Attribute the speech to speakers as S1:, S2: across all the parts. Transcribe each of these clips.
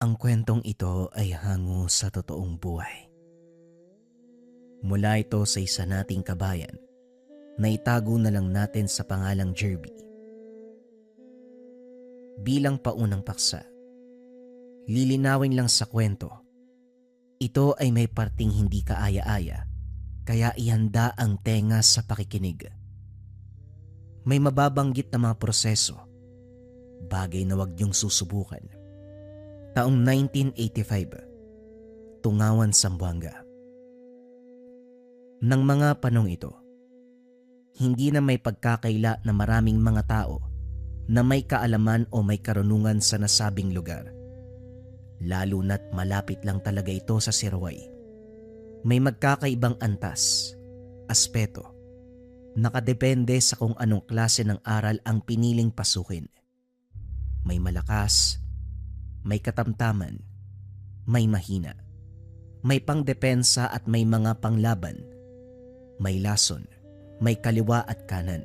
S1: Ang kwentong ito ay hango sa totoong buhay. Mula ito sa isa nating kabayan na itago na lang natin sa pangalang Jerby. Bilang paunang paksa, lilinawin lang sa kwento, ito ay may parting hindi kaaya-aya, kaya ihanda ang tenga sa pakikinig. May mababanggit na mga proseso, bagay na wag niyong susubukan. Taong 1985, Tungawan, Zamboanga. Nang mga panong ito, hindi na may pagkakaila na maraming mga tao na may kaalaman o may karunungan sa nasabing lugar. Lalo na't malapit lang talaga ito sa Siraway. May magkakaibang antas, aspeto, nakadepende sa kung anong klase ng aral ang piniling pasukin. May malakas, may katamtaman, may mahina, may pangdepensa at may mga panglaban, may lason, may kaliwa at kanan.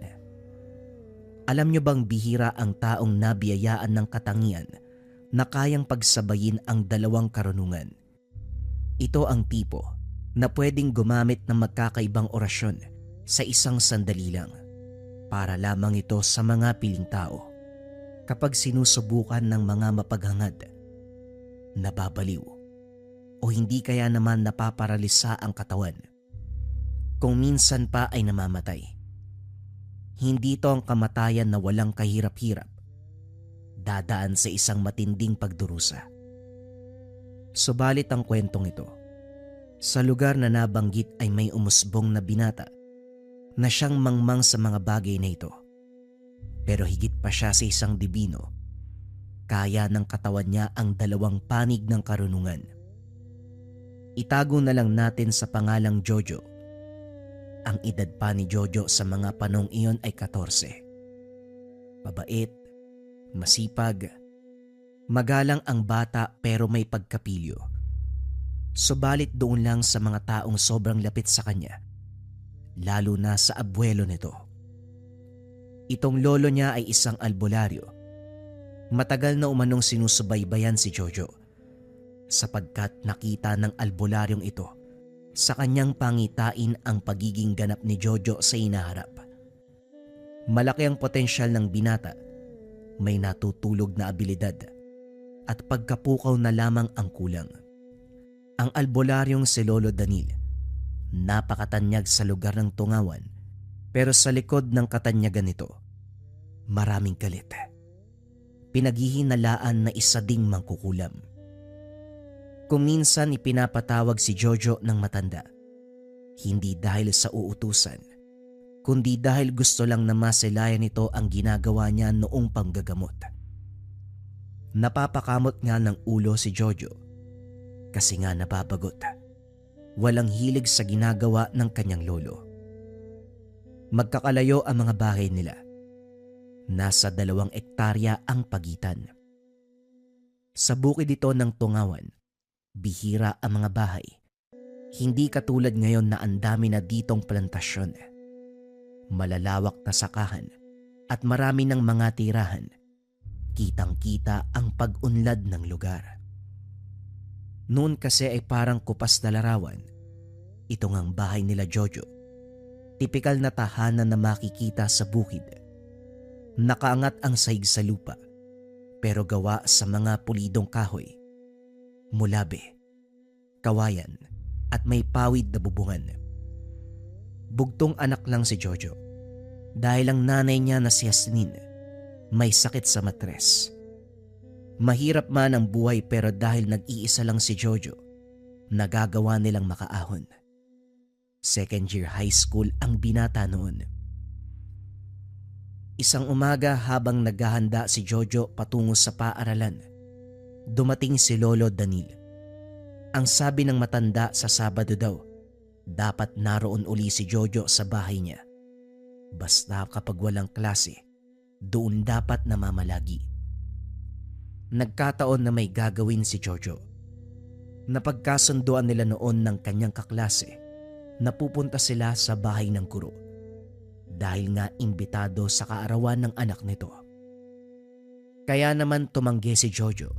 S1: Alam nyo bang bihira ang taong nabiyayaan ng katangian na kayang pagsabayin ang dalawang karunungan? Ito ang tipo na pwedeng gumamit ng magkakaibang orasyon sa isang sandali lang para lamang ito sa mga piling tao. Kapag sinusubukan ng mga mapaghangad, nababaliw o hindi kaya naman napaparalisa ang katawan. Kung minsan pa ay namamatay. Hindi ito ang kamatayan na walang kahirap-hirap. Dadaan sa isang matinding pagdurusa. Subalit ang kwentong ito, sa lugar na nabanggit ay may umusbong na binata na siyang mangmang sa mga bagay na ito. Pero higit pa siya sa isang dibino, kaya ng katawan niya ang dalawang panig ng karunungan. Itago na lang natin sa pangalang Jojo. Ang edad pa ni Jojo sa mga panong iyon ay 14. Mabait, masipag, magalang ang bata pero may pagkapilyo. Subalit doon lang sa mga taong sobrang lapit sa kanya, lalo na sa abuelo nito. Itong lolo niya ay isang albularyo. Matagal na umanong sinusubaybayan si Jojo sapagkat nakita ng albularyong ito sa kanyang pangitain ang pagiging ganap ni Jojo sa inaharap. Malaki ang potensyal ng binata, may natutulog na abilidad at pagkapukaw na lamang ang kulang. Ang albularyong si Lolo Danil, napakatanyag sa lugar ng Tungawan, pero sa likod ng katanyagan nito, maraming galit. Pinaghihinalaan na isa ding mangkukulam. Kung minsan ipinapatawag si Jojo ng matanda, hindi dahil sa uutusan, kundi dahil gusto lang na masilayan nito ang ginagawa niya noong panggagamot. Napapakamot nga ng ulo si Jojo kasi nga nababagot. Walang hilig sa ginagawa ng kanyang lolo. Magkakalayo ang mga bahay nila. Nasa 2 ektarya ang pagitan. Sa bukid ito ng Tungawan, bihira ang mga bahay. Hindi katulad ngayon na ang dami na ditong plantasyon. Malalawak na sakahan at marami ng mga tirahan. Kitang-kita ang pag-unlad ng lugar. Noon kasi ay parang kupas na larawan. Ito ngang bahay nila Jojo. Tipikal na tahanan na makikita sa bukid. Nakaangat ang sahig sa lupa, pero gawa sa mga pulidong kahoy, mulabe, kawayan at may pawid na bubungan. Bugtong anak lang si Jojo dahil ang nanay niya na si Yasmin may sakit sa matres. Mahirap man ang buhay pero dahil nag-iisa lang si Jojo, nagagawa nilang makaahon. 2nd year high school ang binata noon. Isang umaga habang naghahanda si Jojo patungo sa paaralan, dumating si Lolo Danil. Ang sabi ng matanda sa Sabado daw, dapat naroon uli si Jojo sa bahay niya. Basta kapag walang klase, doon dapat namamalagi. Nagkataon na may gagawin si Jojo. Napagkasunduan nila noon ng kanyang kaklase na pupunta sila sa bahay ng guro dahil nga imbitado sa kaarawan ng anak nito. Kaya naman tumanggi si Jojo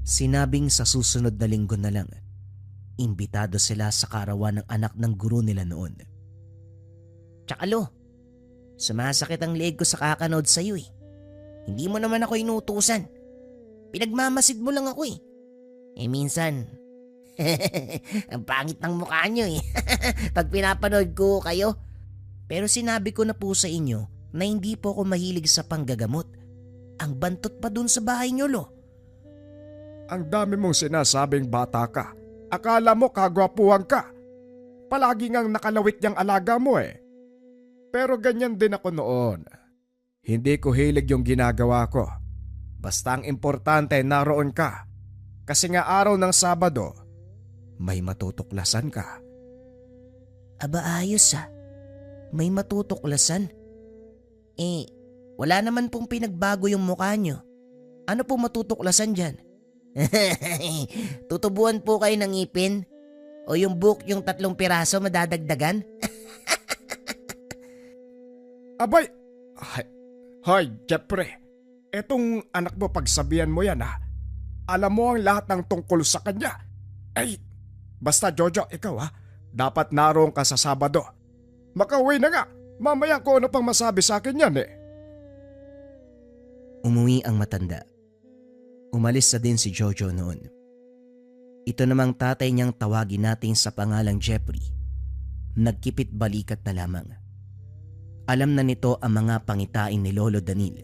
S1: Sinabing sa susunod na linggo na lang, imbitado sila sa kaarawan ng anak ng guro nila noon. Tsaka Lo, sumasakit ang leeg ko sa kakanood sa'yo eh. Hindi mo naman ako inutusan. Pinagmamasid mo lang ako eh. Eh minsan, ang pangit ng mukha nyo eh. Pag pinapanood ko kayo. Pero sinabi ko na po sa inyo na hindi po ako mahilig sa panggagamot. Ang bantot pa dun sa bahay nyo, Lo.
S2: Ang dami mong sinasabing bata ka. Akala mo kagwapuhan ka. Palagi ngang nakalawit yung alaga mo eh. Pero ganyan din ako noon. Hindi ko hilig yung ginagawa ko. Basta ang importante naroon ka. Kasi nga araw ng Sabado, may matutuklasan ka.
S1: Aba ayos ah. May matutuklasan. Eh, wala naman pong pinagbago yung mukha nyo. Ano po matutuklasan dyan? Tutubuan po kayo ng ngipin? O yung book yung 3 piraso madadagdagan?
S2: Abay, hay, Jeffrey. Etong anak mo pagsabihan mo yan ha. Alam mo ang lahat ng tungkol sa kanya. Ay, basta Jojo, ikaw ha. Dapat naroon ka sa Sabado. Makauwi na nga. Mamaya ko ano pang masabi sa akin yan eh.
S1: Umuwi ang matanda. Umalis na din si Jojo noon. Ito namang tatay niyang tawagin natin sa pangalang Jeffrey. Nagkipit balikat na lamang. Alam na nito ang mga pangitain ni Lolo Danil.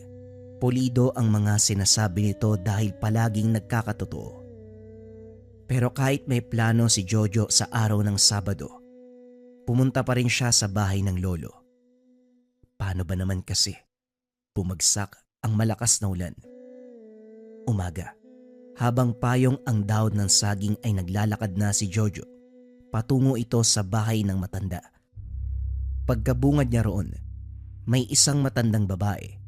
S1: Pulido ang mga sinasabi nito dahil palaging nagkakatotoo. Pero kahit may plano si Jojo sa araw ng Sabado, pumunta pa rin siya sa bahay ng lolo. Paano ba naman kasi? Bumagsak ang malakas na ulan. Umaga, habang payong ang daon ng saging ay naglalakad na si Jojo, patungo ito sa bahay ng matanda. Pagkabungad niya roon, may isang matandang babae.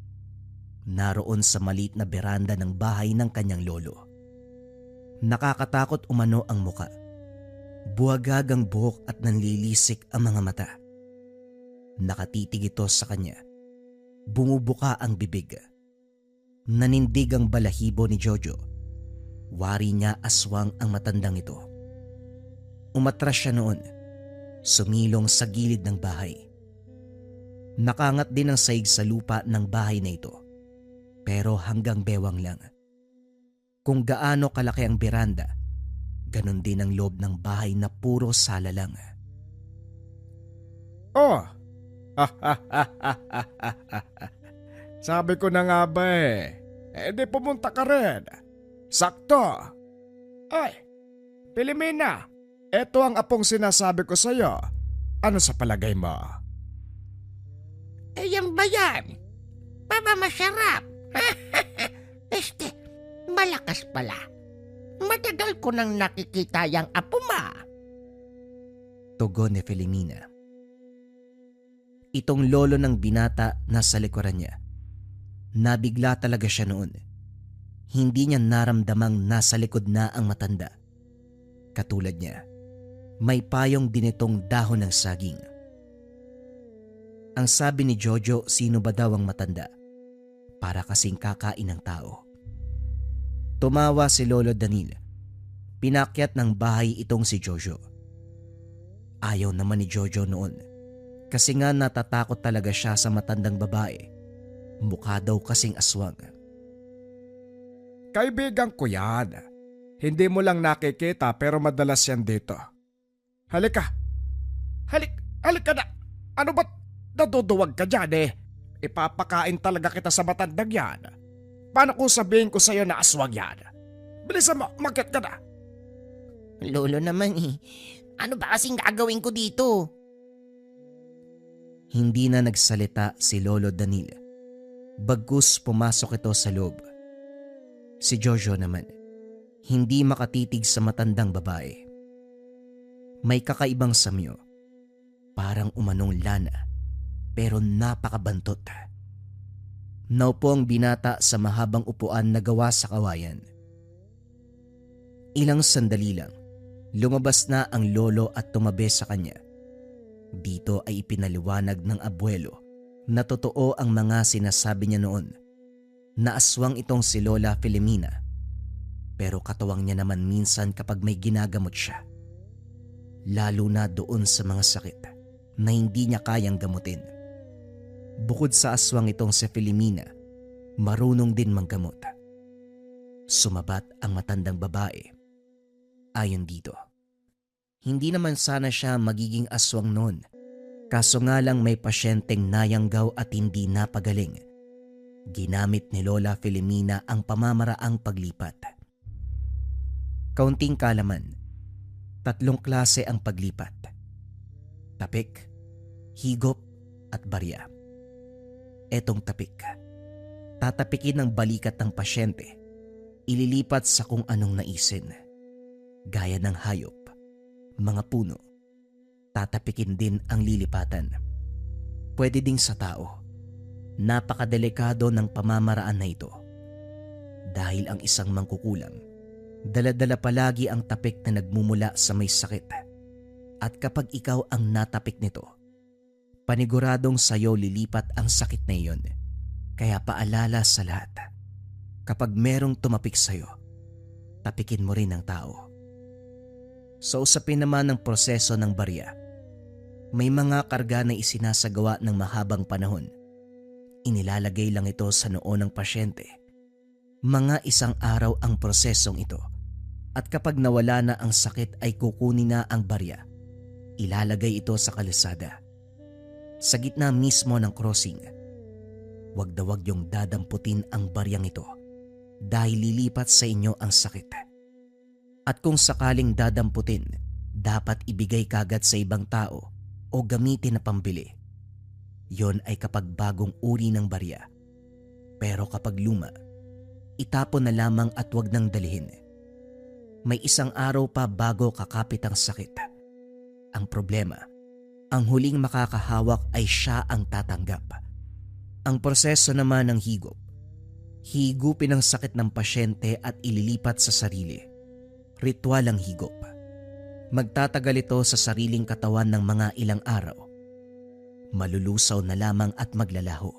S1: Naroon sa maliit na beranda ng bahay ng kanyang lolo. Nakakatakot umano ang muka. Buwagag ang buhok at nanlilisik ang mga mata. Nakatitig ito sa kanya. Bumubuka ang bibig. Nanindig ang balahibo ni Jojo. Wari niya aswang ang matandang ito. Umatras siya noon. Sumilong sa gilid ng bahay. Nakangat din ang saig sa lupa ng bahay na ito. Pero hanggang bewang lang. Kung gaano kalaki ang beranda, ganon din ang loob ng bahay na puro sala lang.
S2: Oh! Sabi ko na nga ba eh. Eh di pumunta ka rin. Sakto. Ay, Pilipina, eto ang apong sinasabi ko sa'yo. Ano sa palagay mo?
S3: Eh yan ba yan? Papa masarap. Malakas pala. Matagal ko nang nakikita yang apo ma.
S1: Tugon ni Filomena. Itong lolo ng binata nasa likuran niya. Nabigla talaga siya noon. Hindi niya naramdamang nasa likod na ang matanda. Katulad niya, may payong din itong dahon ng saging. Ang sabi ni Jojo, sino ba daw ang matanda? Para kasing kakain ng tao. Tumawa si Lolo Danil. Pinakyat ng bahay itong si Jojo. Ayaw naman ni Jojo noon. Kasi nga natatakot talaga siya sa matandang babae. Mukha daw kasing aswang.
S2: Kaibigan ko yan. Hindi mo lang nakikita pero madalas yan dito. Halika. Halika na. Ano ba't naduduwag ka dyan eh? Ipapakain talaga kita sa matandang yan. Paano kung sabihin ko sa'yo na aswang yan? Bilisan mo, umakyat ka na.
S3: Lolo naman eh. Ano ba kasing gagawin ko dito?
S1: Hindi na nagsalita si Lolo Danil. Bagkus pumasok ito sa loob. Si Jojo naman, hindi makatitig sa matandang babae. May kakaibang samyo. Parang umanong lana, pero napakabantot. Naupo ang binata sa mahabang upuan na gawa sa kawayan. Ilang sandali lang, lumabas na ang lolo at tumabi sa kanya. Dito ay ipinaliwanag ng abuelo na totoo ang mga sinasabi niya noon, na aswang itong si Lola Filomena. Pero katuwang niya naman minsan kapag may ginagamot siya. Lalo na doon sa mga sakit na hindi niya kayang gamutin. Bukod sa aswang itong si Filimena, marunong din manggamot. Sumabat ang matandang babae. Ayon dito, hindi naman sana siya magiging aswang noon. Kaso nga lang may pasyenteng nayanggaw at hindi napagaling. Ginamit ni Lola Filimena ang pamamaraang paglipat. Kaunting kalaman, 3 klase ang paglipat: tapik, higop at barya. Etong tapik, tatapikin ng balikat ng pasyente, ililipat sa kung anong naisin. Gaya ng hayop, mga puno, tatapikin din ang lilipatan. Pwede ding sa tao. Napakadelikado ng pamamaraan na ito. Dahil ang isang mangkukulam, dala-dala palagi ang tapik na nagmumula sa may sakit. At kapag ikaw ang natapik nito, paniguradong sayo lilipat ang sakit na iyon. Kaya paalala sa lahat, kapag merong tumapik sayo, tapikin mo rin ang tao. Sa usapin naman ng proseso ng barya, may mga karga na isinasagawa ng mahabang panahon. Inilalagay lang ito sa noo ng pasyente. Mga 1 araw ang prosesong ito. At kapag nawala na ang sakit ay kukunin na ang barya. Ilalagay ito sa kalsada, sa gitna mismo ng crossing. Wag na wag yung dadamputin ang baryang ito dahil lilipat sa inyo ang sakit. At kung sakaling dadamputin, dapat ibigay kagad sa ibang tao o gamitin na pambili. Yon ay kapag bagong uri ng barya. Pero kapag luma, itapon na lamang at wag nang dalhin. May 1 araw pa bago kakapit ang sakit. Ang problema, ang huling makakahawak ay siya ang tatanggap. Ang proseso naman ng higop, higupin ang sakit ng pasyente at ililipat sa sarili. Ritual ang higop. Magtatagal ito sa sariling katawan ng mga ilang araw. Malulusaw na lamang at maglalaho.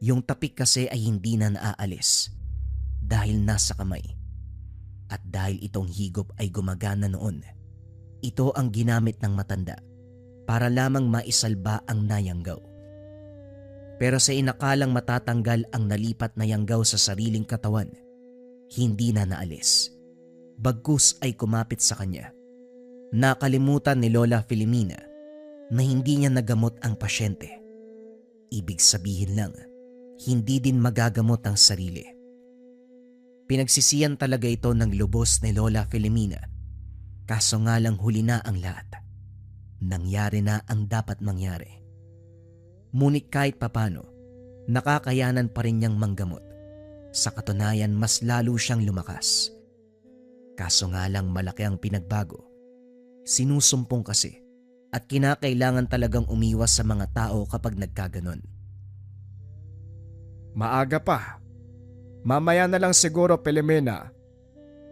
S1: Yung tapik kasi ay hindi na naaalis dahil nasa kamay. At dahil itong higop ay gumagana noon, ito ang ginamit ng matanda para lamang maisalba ang nayanggaw. Pero sa inakalang matatanggal ang nalipat na yanggaw sa sariling katawan, hindi na naalis. Bagkus ay kumapit sa kanya. Nakalimutan ni Lola Filimena na hindi niya nagamot ang pasyente. Ibig sabihin lang, hindi din magagamot ang sarili. Pinagsisiyan talaga ito ng lubos ni Lola Filimena. Kaso nga lang huli na ang lahat. Nangyari na ang dapat mangyari. Ngunit kahit papano, nakakayanan pa rin niyang manggamot. Sa katunayan, mas lalo siyang lumakas. Kaso nga lang malaki ang pinagbago. Sinusumpong kasi at kinakailangan talagang umiwas sa mga tao kapag nagkaganon.
S2: Maaga pa. Mamaya na lang siguro, Filimena.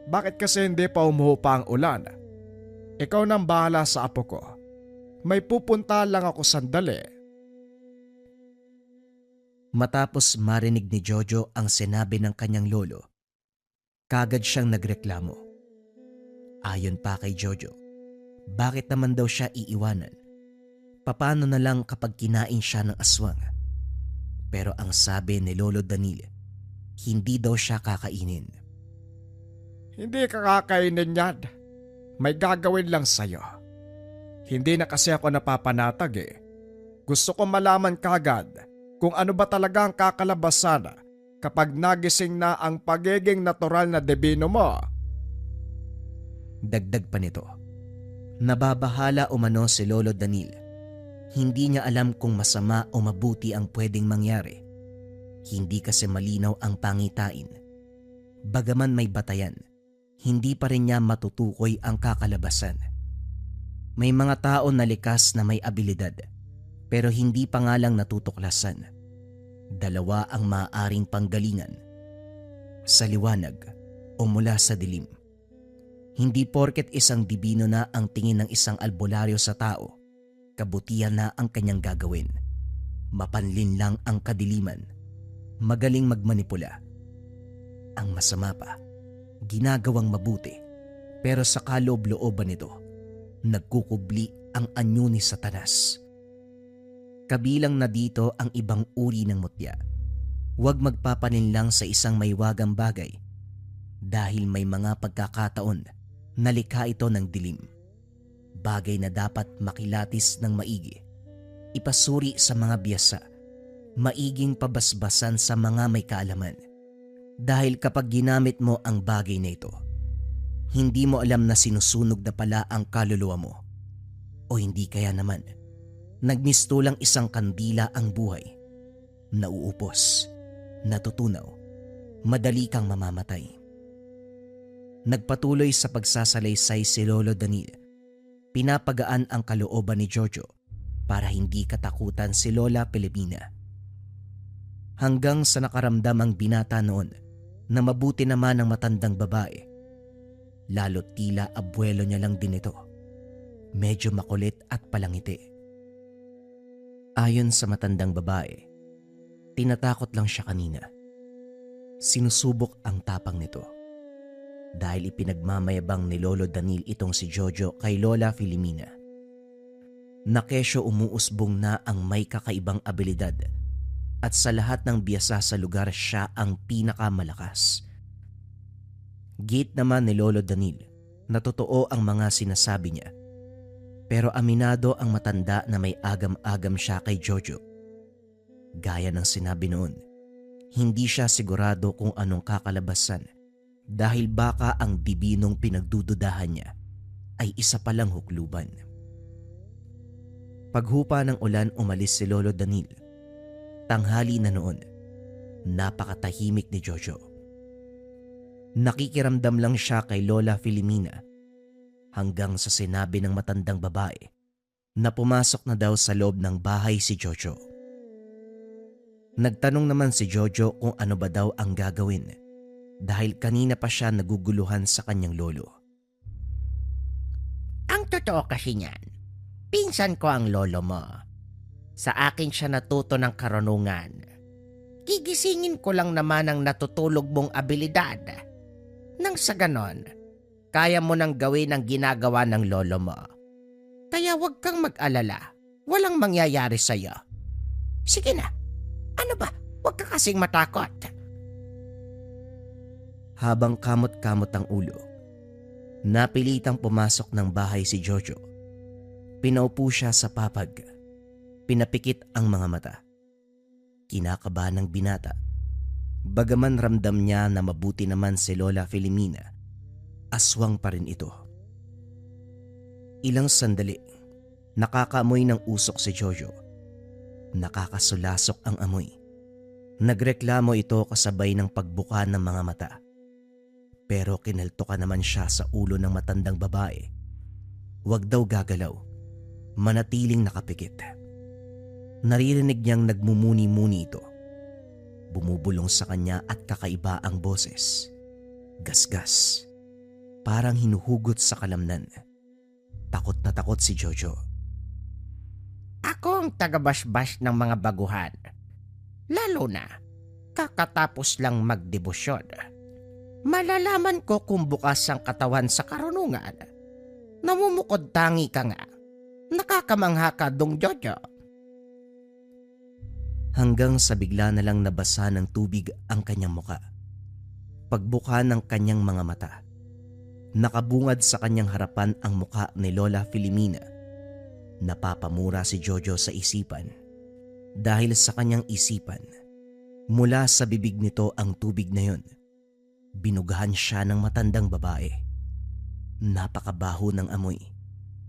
S2: Bakit kasi hindi pa umuhupa ang ulan? Ikaw nang bahala sa apo ko. May pupunta lang ako sandali.
S1: Matapos marinig ni Jojo ang sinabi ng kanyang lolo, kagad siyang nagreklamo. Ayon pa kay Jojo, bakit naman daw siya iiwanan? Paano na lang kapag kinain siya ng aswang? Pero ang sabi ni Lolo Danil, hindi daw siya kakainin.
S2: Hindi ka kakainin yan. May gagawin lang sa'yo. Hindi na kasi ako napapanatag eh. Gusto ko malaman kagad kung ano ba talaga ang kakalabasan kapag nagising na ang pagiging natural na debino mo.
S1: Dagdag pa nito, nababahala umano si Lolo Danil. Hindi niya alam kung masama o mabuti ang pwedeng mangyari. Hindi kasi malinaw ang pangitain. Bagaman may batayan, hindi pa rin niya matutukoy ang kakalabasan. May mga tao na likas na may abilidad, pero hindi pa nga lang natutuklasan. 2 ang maaaring panggalingan. Sa liwanag o mula sa dilim. Hindi porket isang dibino na ang tingin ng isang albularyo sa tao, kabutihan na ang kanyang gagawin. Mapanlin lang ang kadiliman. Magaling magmanipula. Ang masama pa, ginagawang mabuti, pero sa kaloob-looban nito, nagkukubli ang anyo ni Satanas. Kabilang na dito ang ibang uri ng mutya. Huwag magpapaninlang sa isang maywagang bagay dahil may mga pagkakataon na likha ito ng dilim. Bagay na dapat makilatis ng maigi, ipasuri sa mga biyasa, maiging pabasbasan sa mga may kaalaman. Dahil kapag ginamit mo ang bagay na ito, hindi mo alam na sinusunog na pala ang kaluluwa mo. O hindi kaya naman, nagmistulang isang kandila ang buhay, nauupos, natutunaw, madali kang mamamatay. Nagpatuloy sa pagsasalaysay si Lolo Danil. Pinapagaan ang kalooban ni Jojo para hindi katakutan si Lola Filomena. Hanggang sa nakaramdam ang binata noon na mabuti naman ang matandang babae. Lalo't tila abuelo niya lang din ito. Medyo makulit at palangiti. Ayon sa matandang babae, tinatakot lang siya kanina. Sinusubok ang tapang nito. Dahil ipinagmamayabang ni Lolo Danil itong si Jojo kay Lola Filomena. Na kesyo umuusbong na ang may kakaibang abilidad at sa lahat ng biyasa sa lugar siya ang pinakamalakas. Gate naman ni Lolo Danil na totoo ang mga sinasabi niya. Pero aminado ang matanda na may agam-agam siya kay Jojo. Gaya ng sinabi noon, hindi siya sigurado kung anong kakalabasan dahil baka ang bibinong pinagdududahan niya ay isa palang hukluban. Paghupa ng ulan umalis si Lolo Danil. Tanghali na noon, napakatahimik ni Jojo. Nakikiramdam lang siya kay Lola Filomena hanggang sa sinabi ng matandang babae na pumasok na daw sa loob ng bahay si Jojo. Nagtanong naman si Jojo kung ano ba daw ang gagawin dahil kanina pa siya naguguluhan sa kanyang lolo.
S3: Ang totoo kasi niyan, pinsan ko ang lolo mo. Sa akin siya natuto ng karunungan. Gigisingin ko lang naman ang natutulog mong abilidad. Nang sa ganon, kaya mo nang gawin ang ginagawa ng lolo mo. Kaya huwag kang mag-alala, walang mangyayari sa'yo. Sige na, ano ba? Huwag ka kasing matakot.
S1: Habang kamot-kamot ang ulo, napilitang pumasok ng bahay si Jojo. Pinaupo siya sa papag. Pinapikit ang mga mata. Kinakabahan ng binata. Bagaman ramdam niya na mabuti naman si Lola Filomena, aswang pa rin ito. Ilang sandali, nakakaamoy ng usok si Jojo. Nakakasulasok ang amoy. Nagreklamo ito kasabay ng pagbuka ng mga mata. Pero kinaltokan naman siya sa ulo ng matandang babae. Huwag daw gagalaw, manatiling nakapikit. Naririnig niyang nagmumuni-muni ito. Bumubulong sa kanya at kakaiba ang boses. Gasgas. Parang hinuhugot sa kalamnan. Takot na takot si Jojo.
S3: Ako ang tagabasbas ng mga baguhan. Lalo na, kakatapos lang magdebosyon. Malalaman ko kung bukas ang katawan sa karunungan. Namumukod tangi ka nga. Nakakamangha ka, Dong Jojo.
S1: Hanggang sa bigla na lang nabasa ng tubig ang kanyang muka. Pagbuka ng kanyang mga mata, nakabungad sa kanyang harapan ang muka ni Lola Filomena. Napapamura si Jojo sa isipan. Dahil sa kanyang isipan, mula sa bibig nito ang tubig na yon. Binugahan siya ng matandang babae. Napakabaho ng amoy.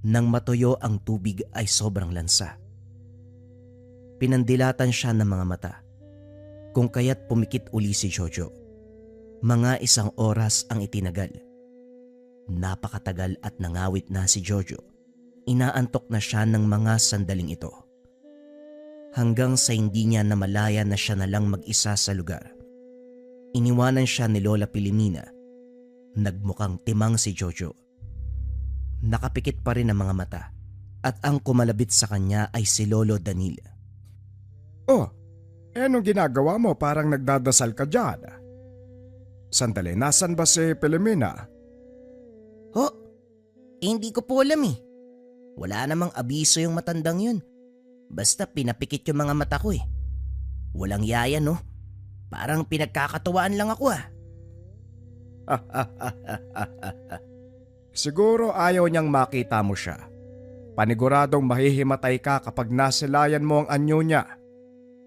S1: Nang matuyo ang tubig ay sobrang lansa. Pinandilatan siya ng mga mata. Kung kaya't pumikit uli si Jojo. Mga 1 oras ang itinagal. Napakatagal at nangawit na si Jojo. Inaantok na siya ng mga sandaling ito. Hanggang sa hindi niya namalaya na siya na lang mag-isa sa lugar. Iniwanan siya ni Lola Filomena. Nagmukhang timang si Jojo. Nakapikit pa rin ang mga mata at ang kumalabit sa kanya ay si Lolo Danil.
S2: Oh, anong ginagawa mo? Parang nagdadasal ka dyan. Sandali, nasan ba si Filomena?
S1: Ho, hindi ko po alam eh. Wala namang abiso yung matandang yun. Basta pinapikit yung mga mata ko eh. Walang yaya no. Parang pinagkakatuwaan lang ako ah.
S2: Siguro ayaw niyang makita mo siya. Paniguradong mahihimatay ka kapag nasilayan mo ang anyo niya.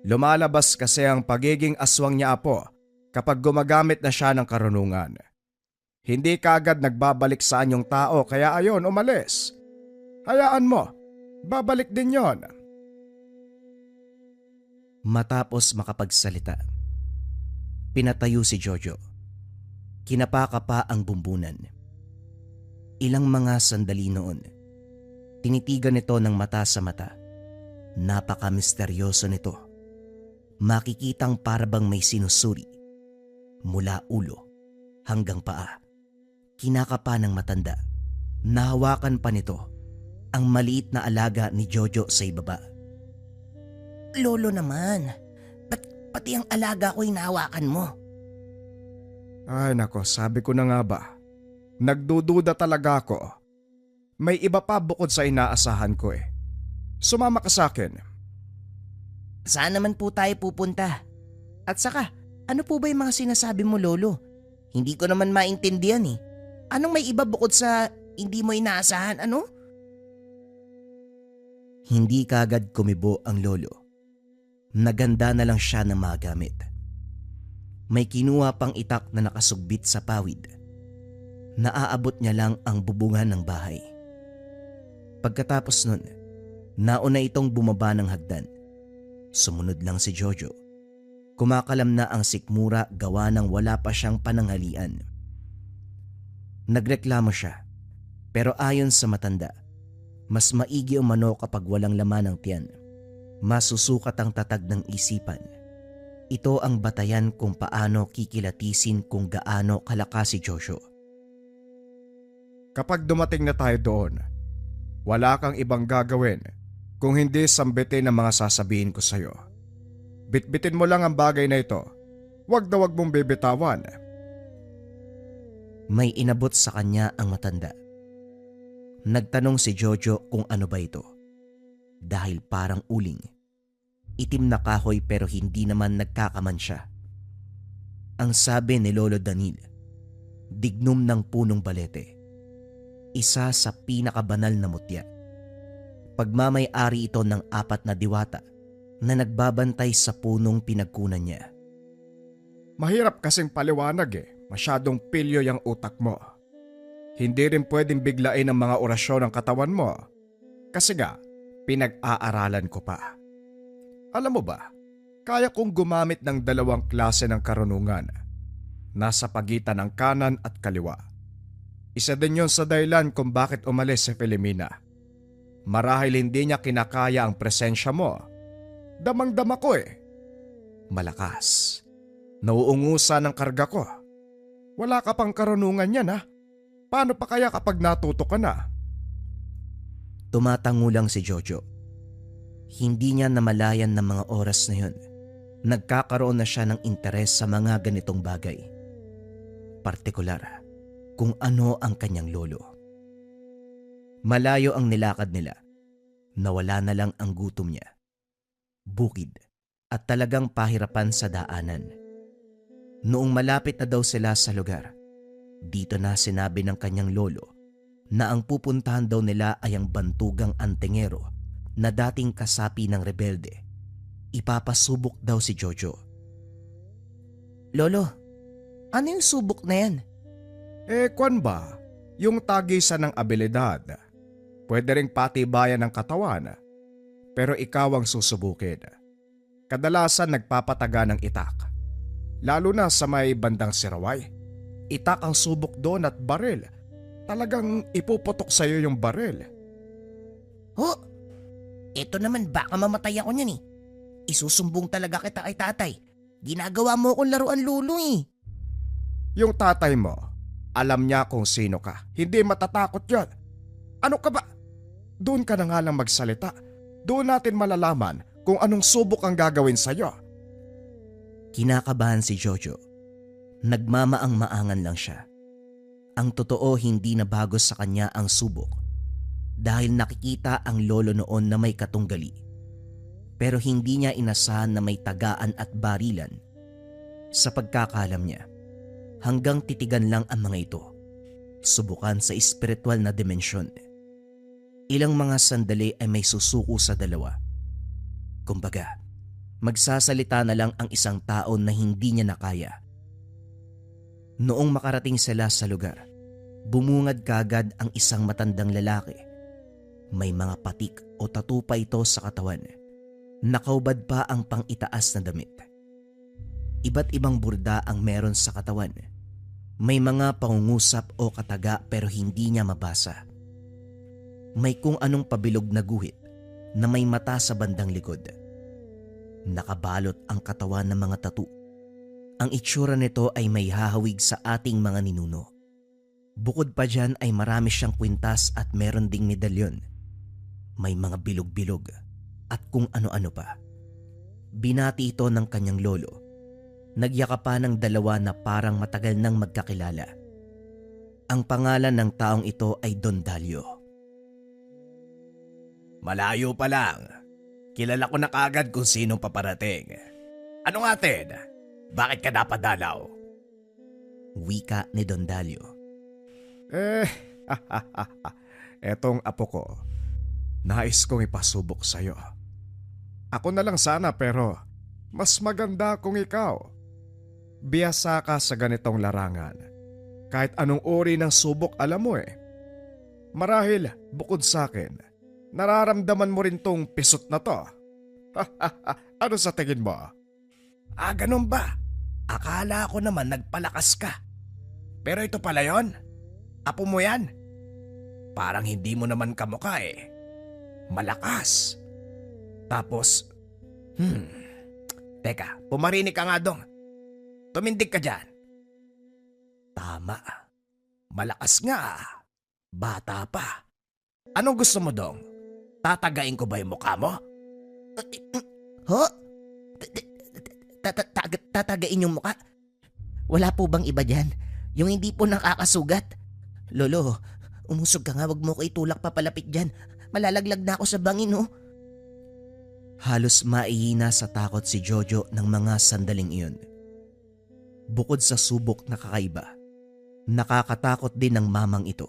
S2: Lumalabas kasi ang pagiging aswang niya, apo, kapag gumagamit na siya ng karunungan. Hindi kaagad nagbabalik sa anyong tao kaya ayon umalis. Hayaan mo, babalik din yon.
S1: Matapos makapagsalita, pinatayo si Jojo. Kinapaka pa ang bumbunan. Ilang mga sandali noon, tinitigan nito ng mata sa mata. Napaka-misteryoso nito. Makikitang parabang may sinusuri. Mula ulo hanggang paa. Kinakapa ng matanda. Nahawakan pa nito ang maliit na alaga ni Jojo sa ibaba. Lolo naman, pati ang alaga ko hinahawakan mo?
S2: Ay nako, sabi ko na nga ba. Nagdududa talaga ako. May iba pa bukod sa inaasahan ko eh. Sumama ka sa akin.
S1: Saan naman po tayo pupunta? At saka, ano po ba yung mga sinasabi mo, Lolo? Hindi ko naman maintindihan eh. Anong may iba bukod sa hindi mo inaasahan, ano? Hindi kagad kumibo ang lolo. Naganda na lang siya ng mga gamit. May kinuha pang itak na nakasugbit sa pawid. Naaabot niya lang ang bubungan ng bahay. Pagkatapos nun, nauna itong bumaba ng hagdan. Sumunod lang si Jojo. Kumakalam na ang sikmura gawa ng wala pa siyang pananghalian. Nagreklamo siya, pero ayon sa matanda, mas maigi umano kapag walang laman ng tiyan. Masusukat ang tatag ng isipan. Ito ang batayan kung paano kikilatisin kung gaano kalakas si Jojo.
S2: Kapag dumating na tayo doon, wala kang ibang gagawin kung hindi sambitin ang mga sasabihin ko sa'yo. Bitbitin mo lang ang bagay na ito. Huwag na huwag mong bibitawan.
S1: May inabot sa kanya ang matanda. Nagtanong si Jojo kung ano ba ito. Dahil parang uling. Itim na kahoy pero hindi naman nagkakaman siya. Ang sabi ni Lolo Danil, dignum ng punong balete. Isa sa pinakabanal na mutya. Pagmamay-ari ito ng 4 na diwata na nagbabantay sa punong pinagkunan niya.
S2: Mahirap kasing paliwanag eh. Masyadong pilyo yung utak mo. Hindi rin pwedeng biglain ang mga orasyon ng katawan mo. Kasi nga, pinag-aaralan ko pa. Alam mo ba, kaya kong gumamit ng 2 klase ng karunungan. Nasa pagitan ng kanan at kaliwa. Isa din yon sa dahilan kung bakit umalis si Filomena. Marahil hindi niya kinakaya ang presensya mo. Damang-dama ko eh. Malakas. Nauungusan ang karga ko. Wala ka pang karunungan yan ha. Paano pa kaya kapag natuto ka na?
S1: Tumatango lang si Jojo. Hindi niya namalayan ng mga oras na yun. Nagkakaroon na siya ng interes sa mga ganitong bagay. Partikular, kung ano ang kanyang lolo. Malayo ang nilakad nila. Nawala na lang ang gutom niya. Bukid at talagang pahirapan sa daanan. Noong malapit na daw sila sa lugar, dito na sinabi ng kanyang lolo na ang pupuntahan daw nila ay ang bantugang antingero na dating kasapi ng rebelde. Ipapasubok daw si Jojo. Lolo, ano yung subok na yan?
S2: Kwan ba? Yung tagisan ng abilidad. Pwede ring patibayan ng katawan. Pero ikaw ang susubukin. Kadalasan nagpapataga ng itak. Lalo na sa may bandang siraway. Itak ang subok doon at baril. Talagang ipuputok sa'yo yung baril.
S1: Ho! Ito naman baka mamatay ako niyan eh. Isusumbong talaga kita kay tatay. Ginagawa mo akong laruan lolo eh.
S2: Yung tatay mo, alam niya kung sino ka. Hindi matatakot yon. Ano ka ba? Doon ka na nga lang magsalita. Doon natin malalaman kung anong subok ang gagawin sa'yo.
S1: Kinakabahan si Jojo. Nagmamaang-maangan lang siya. Ang totoo, hindi na bago sa kanya ang subok dahil nakikita ang lolo noon na may katunggali. Pero hindi niya inasahan na may tagaan at barilan. Sa pagkakalam niya, hanggang titigan lang ang mga ito. Subukan sa espiritual na dimensyon. Ilang mga sandali ay may susuko sa dalawa. Kumbaga, magsasalita na lang ang isang tao na hindi niya nakaya. Noong makarating sila sa lugar, bumungad kagad ang isang matandang lalaki. May mga patik o tattoo pa ito sa katawan. Nakaubad pa ang pang-itaas na damit. Iba't ibang burda ang meron sa katawan. May mga pangungusap o kataga pero hindi niya mabasa. May kung anong pabilog na guhit na may mata sa bandang likod. Nakabalot ang katawan ng mga tattoo. Ang itsura nito ay may hahawig sa ating mga ninuno. Bukod pa dyan ay marami siyang kwintas at meron ding medalyon. May mga bilog-bilog at kung ano-ano pa. Binati ito ng kanyang lolo. Nagyakapan ng dalawa na parang matagal nang magkakilala. Ang pangalan ng taong ito ay Don Dalio.
S2: Malayo pa lang. Kilala ko na kaagad kung sinong paparating. Ano nga, Ted? Bakit ka napadalaw?
S1: Wika ni Don Dalio.
S2: Etong apo ko. Nais kong ipasubok sa'yo. Ako na lang sana pero mas maganda kung ikaw. Biyasa ka sa ganitong larangan. Kahit anong uri ng subok alam mo eh. Marahil bukod sa akin, nararamdaman mo rin tong pisot na to. Ano sa tingin mo? Ganun ba? Akala ko naman nagpalakas ka. Pero ito pala yon. Apo mo yan. Parang hindi mo naman kamukha eh. Malakas. Tapos, teka, pumarinig ka nga dong. Tumindig ka dyan. Tama. Malakas nga. Bata pa. Anong gusto mo dong? Tatagain ko ba yung mukha mo?
S3: Ho? Tatagain yung mukha? Wala po bang iba dyan? Yung hindi po nakakasugat? Lolo, umusog ka nga, wag mo ko itulak papalapit dyan. Malalaglag na ako sa bangin, oh.
S1: Halos maihina sa takot si Jojo ng mga sandaling iyon. Bukod sa subok na kakaiba, nakakatakot din ng mamang ito.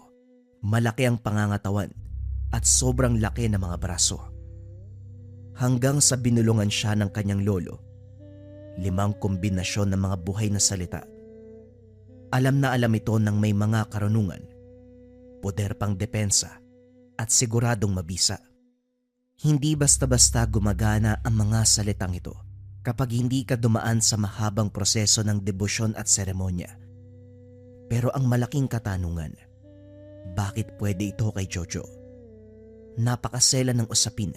S1: Malaki ang pangangatawan at sobrang laki ng mga braso. Hanggang sa binulungan siya ng kanyang lolo, 5 kombinasyon ng mga buhay na salita. Alam na alam ito ng may mga karunungan, poder pang depensa at siguradong mabisa. Hindi basta-basta gumagana ang mga salitang ito kapag hindi ka dumaan sa mahabang proseso ng debosyon at seremonya. Pero ang malaking katanungan, bakit pwede ito kay Jojo? Napakasela ng usapin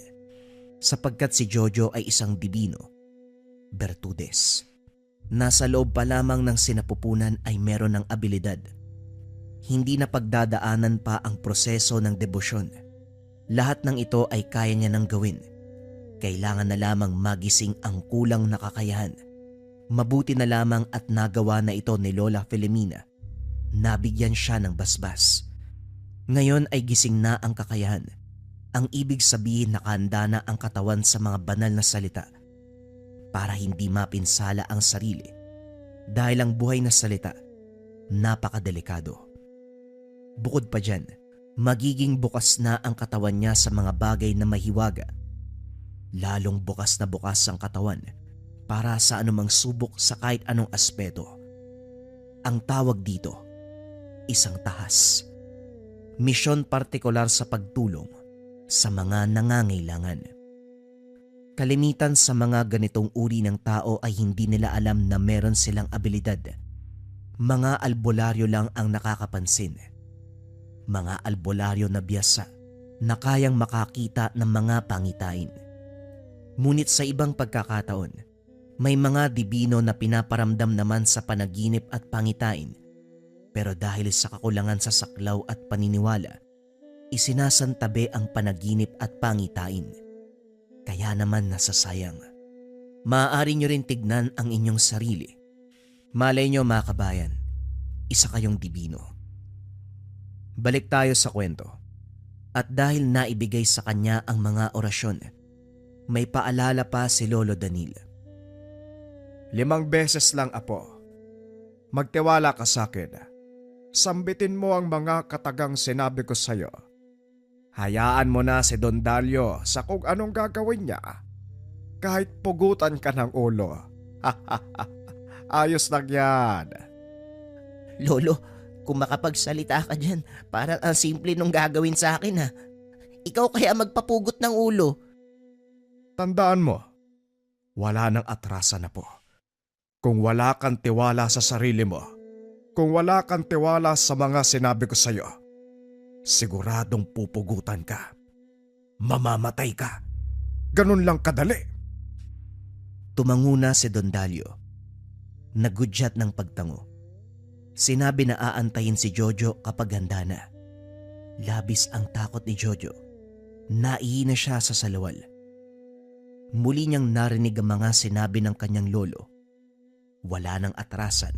S1: sapagkat si Jojo ay isang dibino, Bertudes. Nasa loob pa lamang ng sinapupunan ay meron ng abilidad. Hindi na pagdadaanan pa ang proseso ng debosyon. Lahat ng ito ay kaya niya nang gawin. Kailangan na lamang magising ang kulang na kakayahan. Mabuti na lamang at nagawa na ito ni Lola Filomena. Nabigyan siya ng basbas. Ngayon ay gising na ang kakayahan. Ang ibig sabihin nakahanda na ang katawan sa mga banal na salita para hindi mapinsala ang sarili dahil ang buhay na salita napakadelikado. Bukod pa dyan, magiging bukas na ang katawan niya sa mga bagay na mahiwaga. Lalong bukas na bukas ang katawan para sa anumang subok sa kahit anong aspeto. Ang tawag dito, isang tahas. Misyon partikular sa pagtulong sa mga nangangailangan. Kalimitan sa mga ganitong uri ng tao ay hindi nila alam na meron silang abilidad. Mga albularyo lang ang nakakapansin. Mga albularyo na biyasa na kayang makakita ng mga pangitain. Ngunit sa ibang pagkakataon, may mga dibino na pinaparamdam naman sa panaginip at pangitain. Pero dahil sa kakulangan sa saklaw at paniniwala, isinasantabi ang panaginip at pangitain. Kaya naman nasasayang. Maaari nyo rin tignan ang inyong sarili. Malay nyo mga kabayan, isa kayong dibino. Balik tayo sa kwento. At dahil naibigay sa kanya ang mga orasyon, may paalala pa si Lolo Danil.
S2: 5 beses lang, apo. Magtiwala ka sa akin. Sambitin mo ang mga katagang sinabi ko sa'yo. Hayaan mo na si Don Dalio sa kung anong gagawin niya. Kahit pugutan ka ng ulo. Ayos lang yan.
S3: Lolo, kung makapagsalita ka dyan, parang ang simple nung gagawin sa akin ha. Ikaw kaya magpapugot ng ulo.
S2: Tandaan mo, wala nang atrasan na po. Kung wala kang tiwala sa sarili mo, kung wala kang tiwala sa mga sinabi ko sa'yo, siguradong pupugutan ka. Mamamatay ka. Ganun lang kadali.
S1: Tumanguna si Don Dalio. Nagudyat ng pagtango. Sinabi na aantayin si Jojo kapag handa na. Labis ang takot ni Jojo. Naihina siya sa salawal. Muli niyang narinig ang mga sinabi ng kanyang lolo. Wala nang atrasan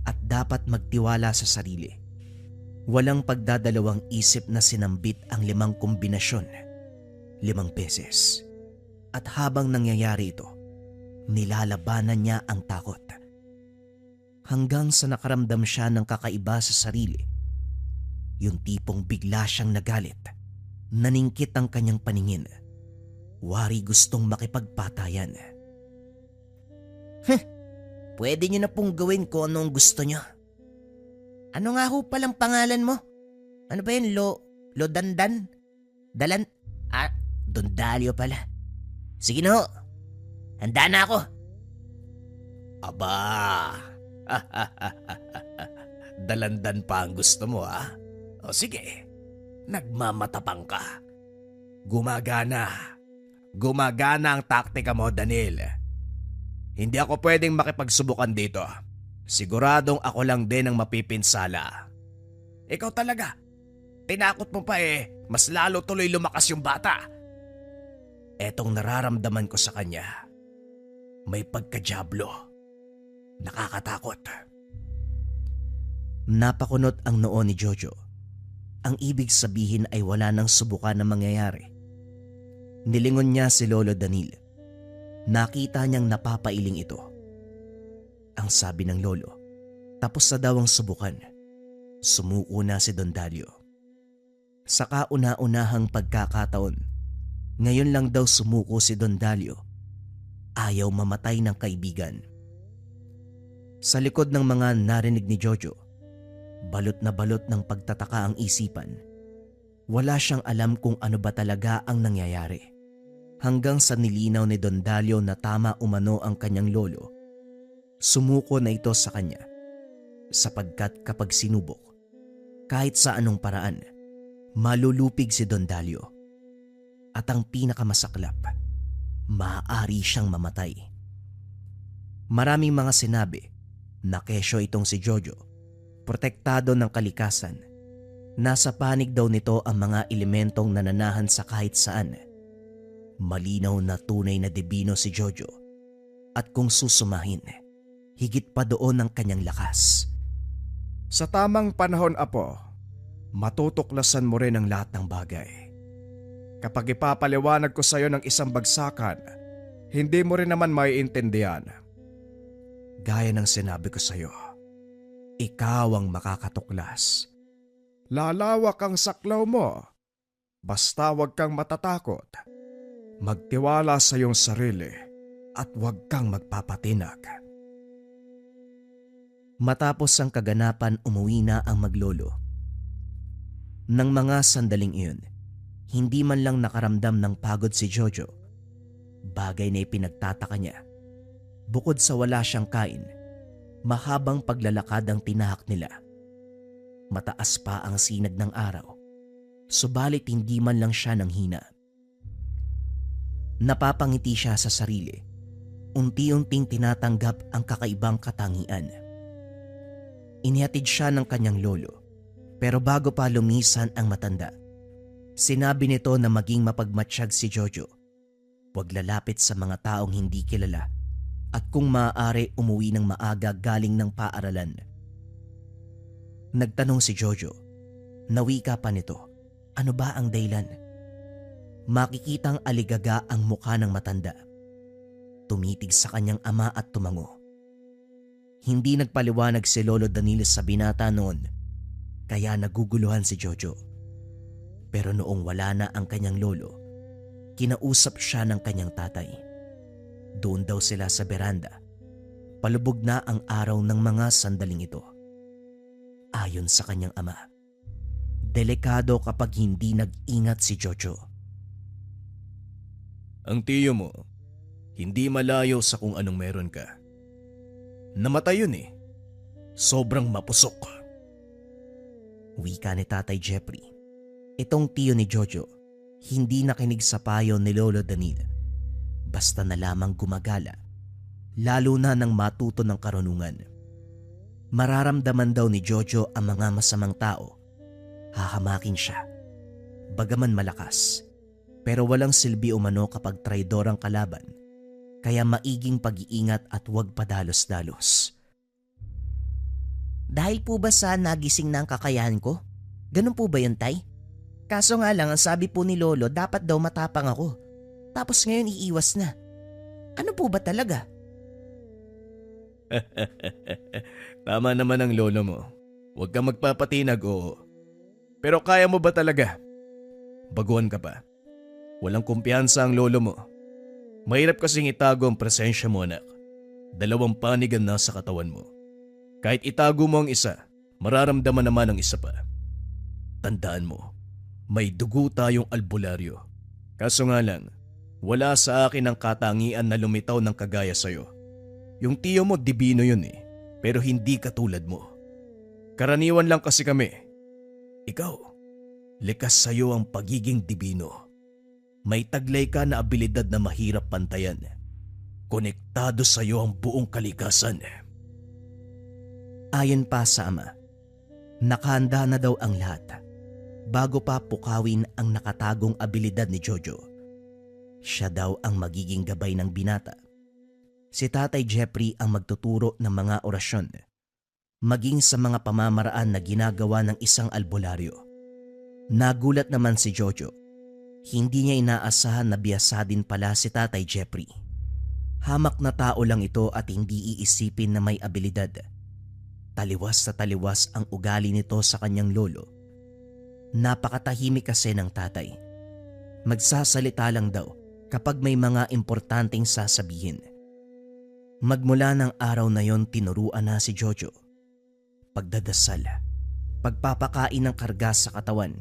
S1: at dapat magtiwala sa sarili. Walang pagdadalawang isip na sinambit ang 5 kombinasyon. 5 beses. At habang nangyayari ito, nilalabanan niya ang takot. Hanggang sa nakaramdam siya ng kakaiba sa sarili. Yung tipong bigla siyang nagalit. Naningkit ang kanyang paningin. Wari gustong makipagpatayan.
S3: Pwede nyo na pong gawin ko anong gusto nyo. Ano nga ho palang pangalan mo? Ano ba yun? Lo Dandan? Don Dalio pala. Sige na ho. Handa na ako.
S4: Aba, dalandan pa ang gusto mo ha? O sige, nagmamatapang ka. Gumagana ang taktika mo, Danil. Hindi ako pwedeng makipagsubukan dito. Siguradong ako lang din ang mapipinsala. Ikaw talaga, tinakot mo pa mas lalo tuloy lumakas yung bata. Etong nararamdaman ko sa kanya, may pagkadyablo. Nakakatakot.
S1: Napakunot ang noo ni Jojo. Ang ibig sabihin ay wala nang subukan na mangyayari. Nilingon niya si Lolo Danil. Nakita niyang napapailing ito. Ang sabi ng lolo, tapos na daw ang subukan. Sumuko na si Don Dalio. Sa kauna-unahang pagkakataon, ngayon lang daw sumuko si Don Dalio. Ayaw mamatay ng kaibigan. Sa likod ng mga narinig ni Jojo, balot na balot ng pagtataka ang isipan. Wala siyang alam kung ano ba talaga ang nangyayari. Hanggang sa nilinaw ni Don Dalio na tama umano ang kanyang lolo, sumuko na ito sa kanya. Sapagkat kapag sinubok, kahit sa anong paraan, malulupig si Don Dalio. At ang pinakamasaklap, maaari siyang mamatay. Maraming mga sinabi na kesyo itong si Jojo, protektado ng kalikasan. Nasa panig daw nito ang mga elementong nananahan sa kahit saan. Malinaw na tunay na dibino si Jojo. At kung susumahin, higit pa doon ang kanyang lakas.
S2: Sa tamang panahon, apo, matutuklasan mo rin ang lahat ng bagay. Kapag ipapaliwanag ko sa iyo ng isang bagsakan, hindi mo rin naman maiintindihan. Gaya ng sinabi ko sa iyo, ikaw ang makakatuklas. Lalawak ang saklaw mo. Basta huwag kang matatakot. Magtiwala sa iyong sarili at huwag kang magpapatinag.
S1: Matapos ang kaganapan, umuwi na ang maglolo. Nang mga sandaling iyon, hindi man lang nakaramdam ng pagod si Jojo. Bagay na ipinagtataka niya. Bukod sa wala siyang kain, mahabang paglalakad ang tinahak nila. Mataas pa ang sinag ng araw, subalit hindi man lang siya nanghina. Napapangiti siya sa sarili. Unti-unting tinatanggap ang kakaibang katangian. Inihatid siya ng kanyang lolo, pero bago pa lumisan ang matanda, sinabi nito na maging mapagmatsyag si Jojo. Huwag lalapit sa mga taong hindi kilala at kung maaari umuwi ng maaga galing ng paaralan. Nagtanong si Jojo, nawika pa nito, ano ba ang dahilan? Makikitang aligaga ang mukha ng matanda. Tumitig sa kanyang ama at tumango. Hindi nagpaliwanag si Lolo Danilo sa binata noon, kaya naguguluhan si Jojo. Pero noong wala na ang kanyang lolo, kinausap siya ng kanyang tatay. Doon daw sila sa beranda. Palubog na ang araw ng mga sandaling ito. Ayon sa kanyang ama, delikado kapag hindi nag-ingat si Jojo.
S4: Ang tiyo mo, hindi malayo sa kung anong meron ka. Namatay yun eh. Sobrang mapusok.
S1: Wika ni Tatay Jeffrey. Itong tiyo ni Jojo, hindi nakinig sa payo ni Lolo Danil. Basta na lamang gumagala, lalo na nang matuto ng karunungan. Mararamdaman daw ni Jojo ang mga masamang tao. Hahamakin siya. Bagaman malakas, pero walang silbi umano kapag traidor ang kalaban. Kaya maiging pag-iingat at huwag padalos-dalos.
S3: Dahil po ba sa nagising na ang kakayahan ko? Ganun po ba yun, Tay? Kaso nga lang, ang sabi po ni Lolo, dapat daw matapang ako. Tapos ngayon iiwas na. Ano po ba talaga?
S4: Tama naman ang lolo mo. Huwag kang magpapatinag, oo. Pero kaya mo ba talaga? Baguhan ka pa. Walang kumpiyansa ang lolo mo. Mahirap kasing itago ang presensya mo, anak. 2 panig ang nasa katawan mo. Kahit itago mo ang isa, mararamdaman naman ang isa pa. Tandaan mo, may dugo tayong albularyo. Kaso nga lang, wala sa akin ang katangian na lumitaw ng kagaya sa'yo. Yung tiyo mo, dibino yun eh, pero hindi katulad mo. Karaniwan lang kasi kami. Ikaw, likas sa'yo ang pagiging dibino. May taglay ka na abilidad na mahirap pantayan. Konektado sa'yo ang buong kalikasan.
S1: Ayon pa sa ama, nakahanda na daw ang lahat bago pa pukawin ang nakatagong abilidad ni Jojo. Siya daw ang magiging gabay ng binata. Si Tatay Jeffrey ang magtuturo ng mga orasyon, maging sa mga pamamaraan na ginagawa ng isang albularyo. Nagulat naman si Jojo. Hindi niya inaasahan na biyasa din pala si Tatay Jeffrey. Hamak na tao lang ito at hindi iisipin na may abilidad. Taliwas sa taliwas ang ugali nito sa kanyang lolo. Napakatahimik kasi ng tatay. Magsasalita lang daw kapag may mga importanteng sasabihin. Magmula ng araw na yon tinuruan na si Jojo. Pagdadasal, pagpapakain ng karga sa katawan,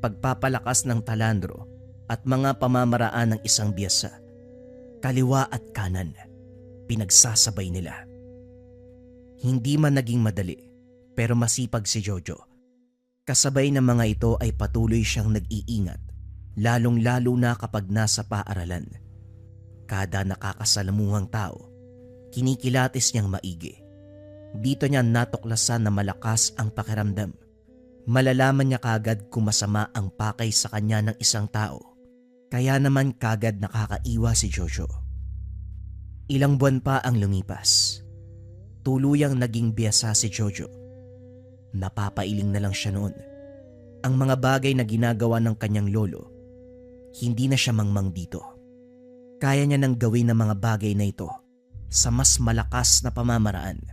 S1: pagpapalakas ng talandro at mga pamamaraan ng isang biyasa. Kaliwa at kanan, pinagsasabay nila. Hindi man naging madali, pero masipag si Jojo. Kasabay ng mga ito ay patuloy siyang nag-iingat, lalong-lalo na kapag nasa paaralan. Kada nakakasalamuhang tao, kinikilatis niyang maigi. Dito niya natuklasan na malakas ang pakiramdam. Malalaman niya kagad kung masama ang pakay sa kanya ng isang tao. Kaya naman kagad nakakaiwa si Jojo. Ilang buwan pa ang lumipas. Tuluyang naging biyasa si Jojo. Napapailing na lang siya noon. Ang mga bagay na ginagawa ng kanyang lolo, hindi na siya mangmang dito. Kaya niya nang gawin ang mga bagay na ito sa mas malakas na pamamaraan.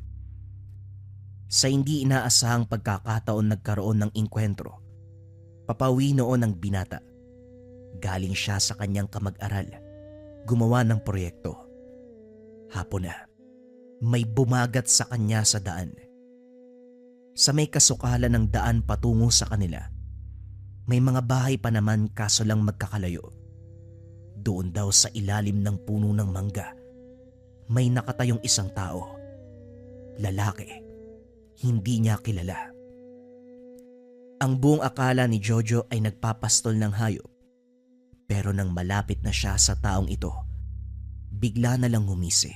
S1: Sa hindi inaasahang pagkakataon nagkaroon ng inkwentro. Papawi noon ang binata. Galing siya sa kanyang kamag-aral. Gumawa ng proyekto. Hapon na, may bumagat sa kanya sa daan. Sa may kasukalan ng daan patungo sa kanila, may mga bahay pa naman kaso lang magkakalayo. Doon daw sa ilalim ng puno ng mangga, may nakatayong isang tao. Lalaki. Hindi niya kilala. Ang buong akala ni Jojo ay nagpapastol ng hayop. Pero nang malapit na siya sa taong ito, bigla na lang humisi.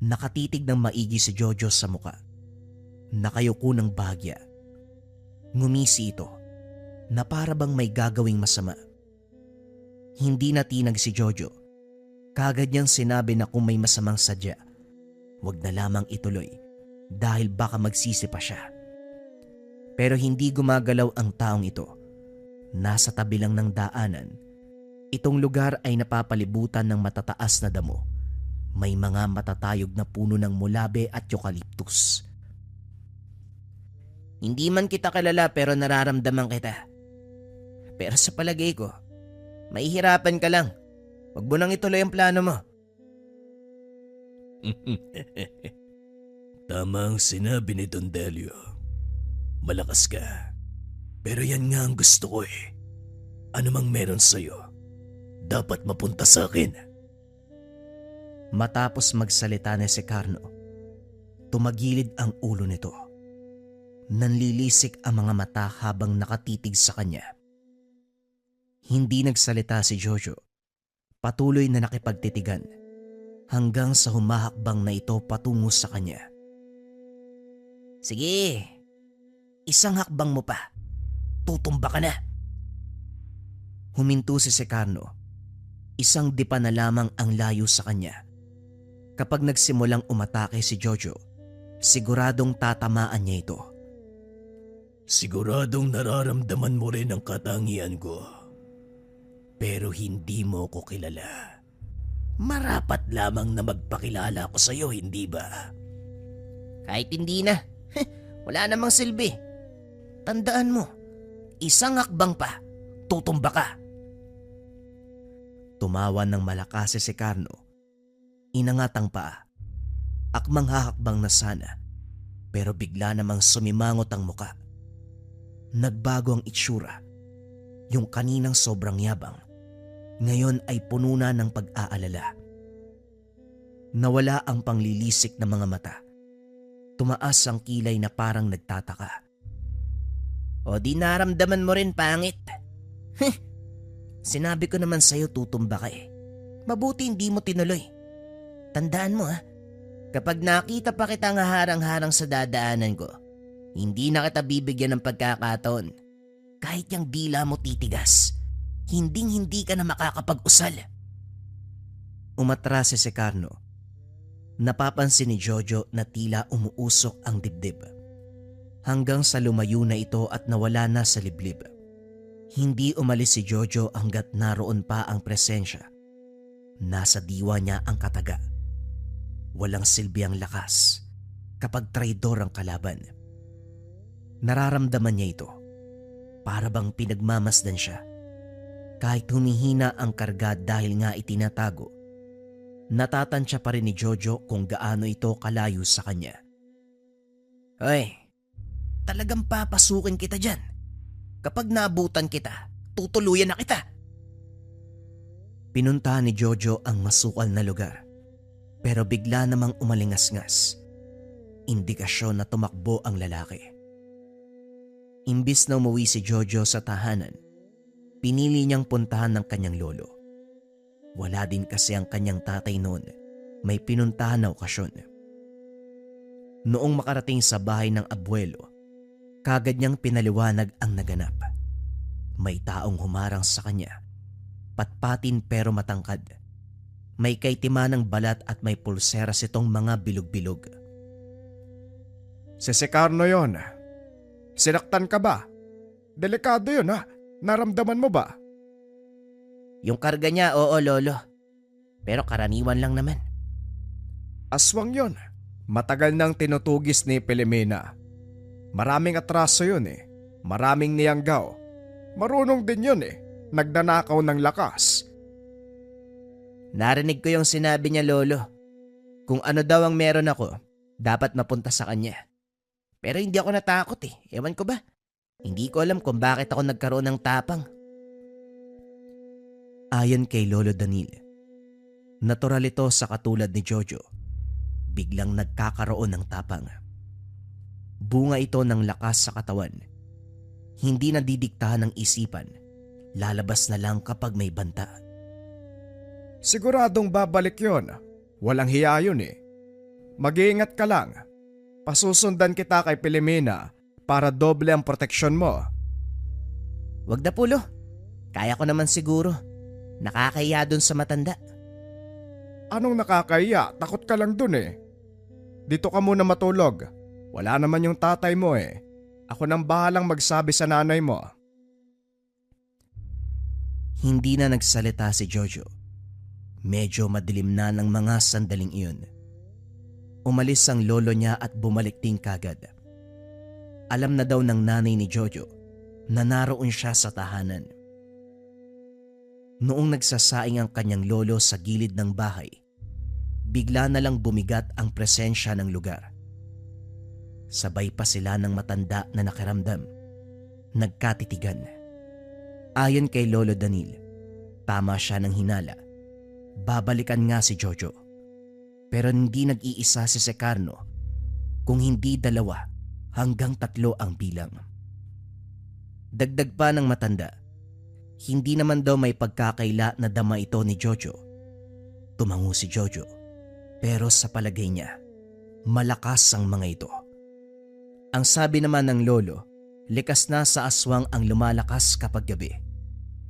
S1: Nakatitig ng maigi si Jojo sa muka. Nakayuko ng bahagya. Ngumisi ito na para bang may gagawing masama. Hindi natinag si Jojo. Kagad niyang sinabi na kung may masamang sadya, wag na lamang ituloy dahil baka magsisi pa siya. Pero hindi gumagalaw ang taong ito. Nasa tabi lang ng daanan. Itong lugar ay napapalibutan ng matataas na damo. May mga matatayog na puno ng mulabe at eucalyptus.
S3: Hindi man kita kilala pero nararamdaman kita. Pero sa palagay ko, mahihirapan ka lang. Huwag mo nang ituloy ang plano mo.
S4: Tama ang sinabi ni Don Delio. Malakas ka. Pero yan nga ang gusto ko eh. Ano mang meron sa'yo, dapat mapunta sa akin.
S1: Matapos magsalita ni si Carno, tumagilid ang ulo nito. Nanlilisik ang mga mata habang nakatitig sa kanya. Hindi nagsalita si Jojo. Patuloy na nakipagtitigan hanggang sa humahakbang na ito patungo sa kanya.
S3: Sige, isang hakbang mo pa. Tutumba ka na.
S1: Huminto si Secarno. Isang dipa na lamang ang layo sa kanya. Kapag nagsimulang umatake si Jojo, siguradong tatamaan niya ito.
S4: Siguradong nararamdaman mo rin ang katangian ko. Pero hindi mo ko kilala. Marapat lamang na magpakilala ko sa'yo, hindi ba?
S3: Kahit hindi na, wala namang silbi. Tandaan mo, isang hakbang pa, tutumba ka.
S1: Tumawa ng malakas si Carno. Inangat ang paa. Akmang hahakbang na sana, pero bigla namang sumimangot ang muka. Nagbago ang itsura. Yung kaninang sobrang yabang, ngayon ay puno na ng pag-aalala. Nawala ang panglilisik ng mga mata. Tumaas ang kilay na parang nagtataka.
S3: O di naramdaman mo rin pangit. Sinabi ko naman sa'yo tutumba ka eh. Mabuti hindi mo tinuloy. Tandaan mo kapag nakita pa kitang harang-harang sa dadaanan ko, hindi na kita bibigyan ng pagkakataon. Kahit yung dila mo titigas, hinding-hindi ka na makakapag-usal.
S1: Umatras si Secarno. Napapansin ni Jojo na tila umuusok ang dibdib. Hanggang sa lumayo na ito at nawala na sa liblib. Hindi umalis si Jojo hanggat naroon pa ang presensya. Nasa diwa niya ang kataga. Walang silbi ang lakas kapag traidor ang kalaban. Nararamdaman niya ito. Para bang pinagmamasdan siya. Kahit humihina ang karga dahil nga itinatago, natatansya pa rin ni Jojo kung gaano ito kalayo sa kanya.
S3: Hoy, talagang papasukin kita dyan. Kapag naabutan kita, tutuluyan na kita.
S1: Pinuntahan ni Jojo ang masukal na lugar, pero bigla namang umalingas-ngas. Indikasyon na tumakbo ang lalaki. Imbis na umuwi si Jojo sa tahanan, pinili niyang puntahan ng kanyang lolo. Wala din kasi ang kanyang tatay noon, may pinuntahan na okasyon. Noong makarating sa bahay ng abuelo, kagad niyang pinaliwanag ang naganap. May taong humarang sa kanya, patpatin pero matangkad. May kaitiman ng balat at may pulseras itong mga bilog-bilog.
S2: Si Secarno yon. Sinaktan ka ba? Delikado yun ha. Naramdaman mo ba?
S3: Yung karga niya, oo lolo. Pero karaniwan lang naman.
S2: Aswang yon. Matagal nang tinutugis ni Pilomena. Maraming atraso yun eh. Maraming niyanggaw. Marunong din yun eh. Nagdanakaw ng lakas.
S3: Narinig ko yung sinabi niya lolo. Kung ano daw ang meron ako, dapat mapunta sa kanya. Pero hindi ako natakot eh. Ewan ko ba? Hindi ko alam kung bakit ako nagkaroon ng tapang.
S1: Ayon kay Lolo Danil, natural ito sa katulad ni Jojo. Biglang nagkakaroon ng tapang. Bunga ito ng lakas sa katawan. Hindi na didiktahan ng isipan. Lalabas na lang kapag may banta.
S2: Siguradong babalik yon. Walang hiya yun eh. Mag-iingat ka lang. Pasusundan kita kay Pilomena para doble ang proteksyon mo.
S3: Wag na pulo. Kaya ko naman siguro. Nakakahiya dun sa matanda.
S2: Anong nakakahiya? Takot ka lang dun eh. Dito ka muna matulog. Wala naman yung tatay mo eh. Ako nang bahalang magsabi sa nanay mo.
S1: Hindi na nagsalita si Jojo. Medyo madilim na ng mga sandaling iyon. Umalis ang lolo niya at bumalik din kagad. Alam na daw ng nanay ni Jojo na naroon siya sa tahanan. Noong nagsasaing ang kanyang lolo sa gilid ng bahay, bigla na lang bumigat ang presensya ng lugar. Sabay pa sila ng matanda na nakiramdam. Nagkatitigan. Ayon kay Lolo Danil, tama siya ng hinala. Babalikan nga si Jojo. Pero hindi nag-iisa si Secarno, kung hindi 2 hanggang 3 ang bilang. Dagdag pa ng matanda, hindi naman daw may pagkakaila na dama ito ni Jojo. Tumango si Jojo, pero sa palagay niya, malakas ang mga ito. Ang sabi naman ng lolo, likas na sa aswang ang lumalakas kapag gabi.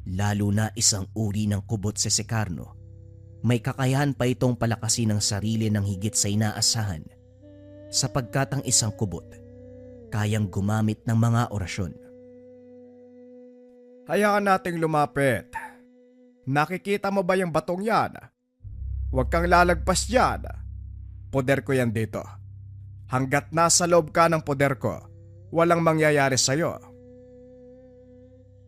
S1: Lalo na isang uri ng kubot si Secarno. May kakayahan pa itong palakasin ang sarili ng higit sa inaasahan, sapagkat ang isang kubot kayang gumamit ng mga orasyon.
S2: Hayaan nating lumapit. Nakikita mo ba yung batong yan? Huwag kang lalagpas dyan. Poder ko yan dito. Hanggat nasa loob ka ng poder ko, walang mangyayari sa'yo.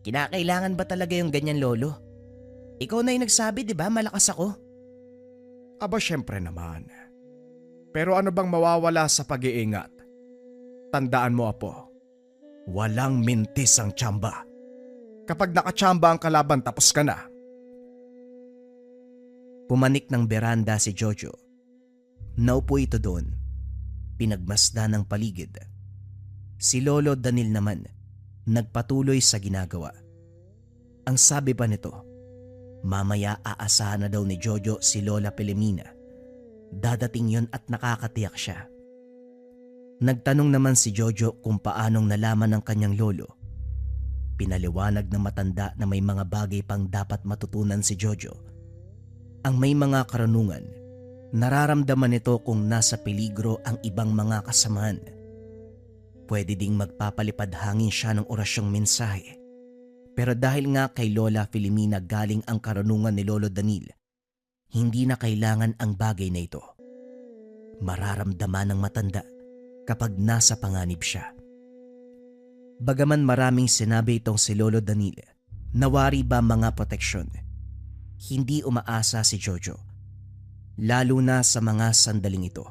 S1: Kinakailangan ba talaga yung ganyan, lolo? Ikaw na yung nagsabi, di ba? Malakas ako.
S2: Aba, syempre naman. Pero ano bang mawawala sa pag-iingat? Tandaan mo, Apo, walang mintis ang tsamba. Kapag nakachamba ang kalaban, tapos ka na.
S1: Pumanik ng beranda si Jojo. Naupo ito doon. Pinagmasdan ng paligid. Si Lolo Danil naman, nagpatuloy sa ginagawa. Ang sabi pa nito, mamaya aasahan na daw ni Jojo si Lola Pelemina. Dadating yon at nakakatiyak siya. Nagtanong naman si Jojo kung paanong nalaman ng kanyang lolo. Pinaliwanag ng matanda na may mga bagay pang dapat matutunan si Jojo. Ang may mga karunungan, nararamdaman nito kung nasa peligro ang ibang mga kasamahan. Pwede ding magpapalipad hangin siya ng orasyong mensahe. Pero dahil nga kay Lola Filomena galing ang karunungan ni Lolo Danil, hindi na kailangan ang bagay na ito. Mararamdaman ng matanda kapag nasa panganib siya. Bagaman maraming sinabi itong si Lolo Danil, nawari ba mga proteksyon, hindi umaasa si Jojo. Lalo na sa mga sandaling ito,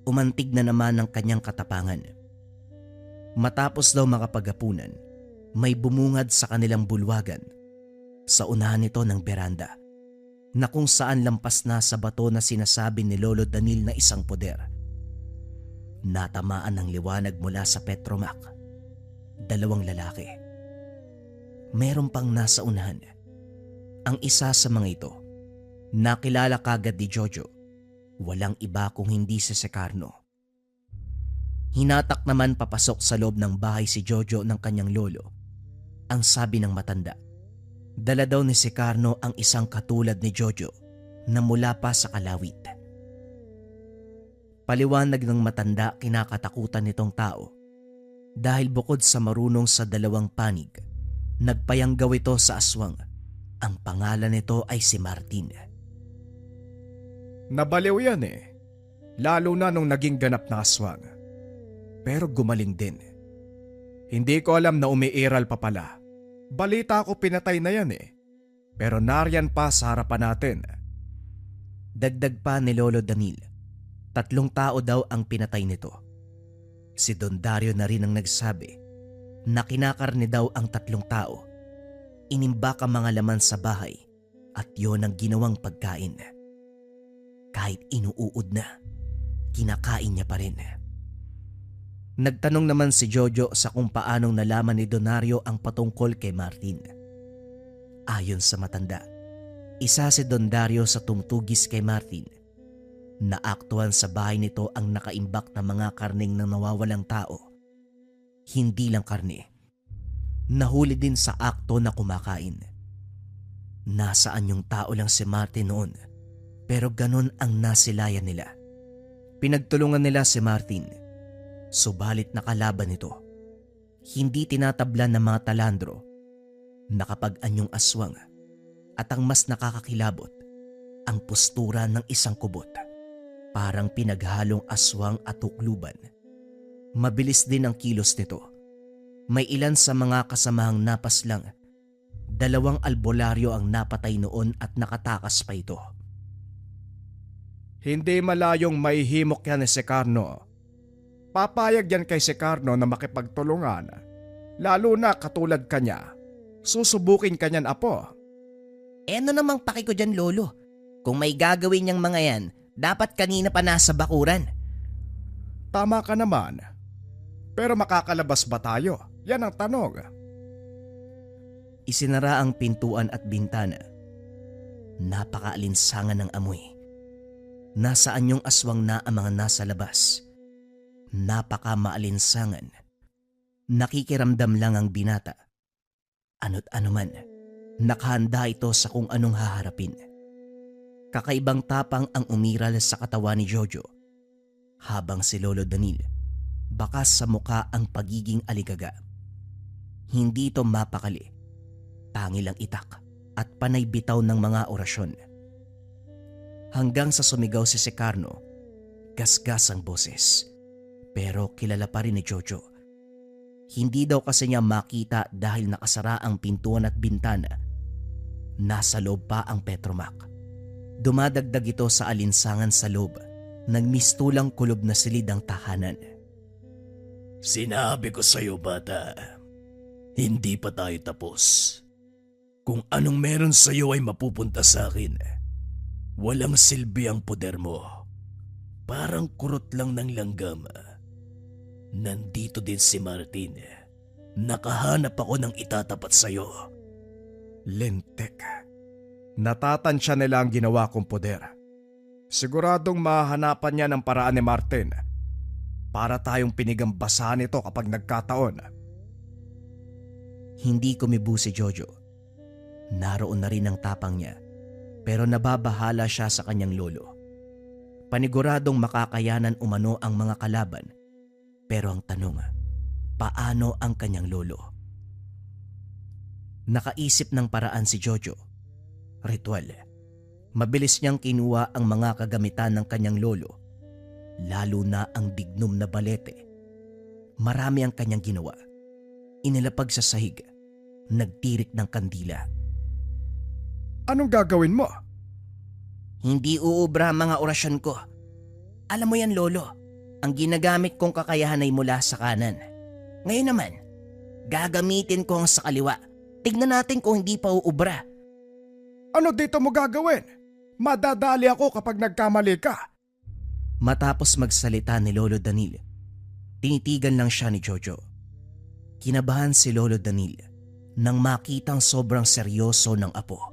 S1: umantig na naman ang kanyang katapangan. Matapos daw makapaghapunan, may bumungad sa kanilang bulwagan sa unahan nito ng beranda na kung saan lampas na sa bato na sinasabi ni Lolo Danil na isang poder. Natamaan ng liwanag mula sa Petromac. 2 lalaki. Meron pang nasa unahan. Ang isa sa mga ito, nakilala kagad ni Jojo. Walang iba kung hindi si Secarno. Hinatak naman papasok sa loob ng bahay si Jojo ng kanyang lolo. Ang sabi ng matanda, dala daw ni Secarno ang isang katulad ni Jojo na mula pa sa kalawit. Paliwanag ng matanda, kinakatakutan nitong tao dahil bukod sa marunong sa 2 panig, nagpayanggaw ito sa aswang. Ang pangalan nito ay si Martin.
S2: Nabaliw yan eh. Lalo na nung naging ganap na aswang. Pero gumaling din. Hindi ko alam na umiiral pa pala. Balita ko pinatay na yan eh. Pero nariyan pa sa harapan natin.
S1: Dagdag pa ni Lolo Danil, 3 tao daw ang pinatay nito. Si Don Dario na rin ang nagsabi na kinakarni daw ang 3 tao. Inimbak ang mga laman sa bahay at yon ang ginawang pagkain. Kahit inuuod na, kinakain niya pa rin. Nagtanong naman si Jojo sa kung paanong nalaman ni Donario ang patungkol kay Martin. Ayon sa matanda, isa si Don Dario sa tumtugis kay Martin. Naaktuhan sa bahay nito ang nakaimbak na mga karneng ng nawawalang tao. Hindi lang karne, nahuli din sa akto na kumakain. Nasaan yung tao lang si Martin noon Pero ganon ang nasilayan nila. Pinagtulungan nila si Martin. Subalit nakalaban nito. Hindi tinatablan ng mga talandro. Nakapag-anyong aswang. At ang mas nakakakilabot, ang postura ng isang kubot. Parang pinaghalong aswang at tukluban. Mabilis din ang kilos nito. May ilan sa mga kasamahang napaslang. 2 albularyo ang napatay noon at nakatakas pa ito.
S2: Hindi malayong may himok yan ni Secarno. Papayag yan kay Secarno na makipagtulungan. Lalo na katulad kanya. Susubukin kanyan, apo.
S3: Ano namang paki ko dyan, Lolo? Kung may gagawin niyang mga yan, dapat kanina pa nasa bakuran.
S2: Tama ka naman. Pero makakalabas ba tayo? Yan ang tanong.
S1: Isinara ang pintuan at bintana. Napakaalinsangan ng amoy. Nasaan yung aswang na ang mga nasa labas? Napakamaalinsangan. Nakikiramdam lang ang binata. Ano't ano man, nakahanda ito sa kung anong haharapin. Kakaibang tapang ang umiral sa katawan ni Jojo. Habang si Lolo Danil, bakas sa muka ang pagiging aligaga. Hindi ito mapakali. Tangi lang itak at panay bitaw ng mga orasyon. Hanggang sa sumigaw si Secarno, gasgas ang boses. Pero kilala pa rin ni Jojo. Hindi daw kasi niya makita dahil nakasara ang pintuan at bintana. Nasa loob pa ang Petromac. Dumadagdag ito sa alinsangan sa loob. Nagmistulang kulob na silid ang tahanan.
S4: Sinabi ko sa'yo, bata. Hindi pa tayo tapos. Kung anong meron sa'yo ay mapupunta sa akin. Walang silbi ang poder mo. Parang kurot lang ng langgam. Nandito din si Martin. Nakahanap ako ng itatapat sa'yo.
S2: Lintik. Natatansya nila ang ginawa kong poder. Siguradong mahanapan niya ng paraan ni Martin para tayong pinigambasahan ito kapag nagkataon.
S1: Hindi kumibo si Jojo. Naroon na rin ang tapang niya, pero nababahala siya sa kanyang lolo. Paniguradong makakayanan umano ang mga kalaban, pero ang tanong, paano ang kanyang lolo? Nakaisip ng paraan si Jojo. Ritual. Mabilis niyang kinuha ang mga kagamitan ng kanyang lolo, lalo na ang dignom na balete. Marami ang kanyang ginawa. Inilapag sa sahig, nagtirik ng kandila.
S2: Anong gagawin mo?
S3: Hindi uubra ang mga orasyon ko. Alam mo yan, Lolo. Ang ginagamit kong kakayahan ay mula sa kanan. Ngayon naman, gagamitin ko ang sa kaliwa. Tignan natin kung hindi pa uubra.
S2: Ano dito mo gagawin? Madadali ako kapag nagkamali ka.
S1: Matapos magsalita ni Lolo Danil, tinitigan lang siya ni Jojo. Kinabahan si Lolo Danil nang makitang sobrang seryoso ng apo.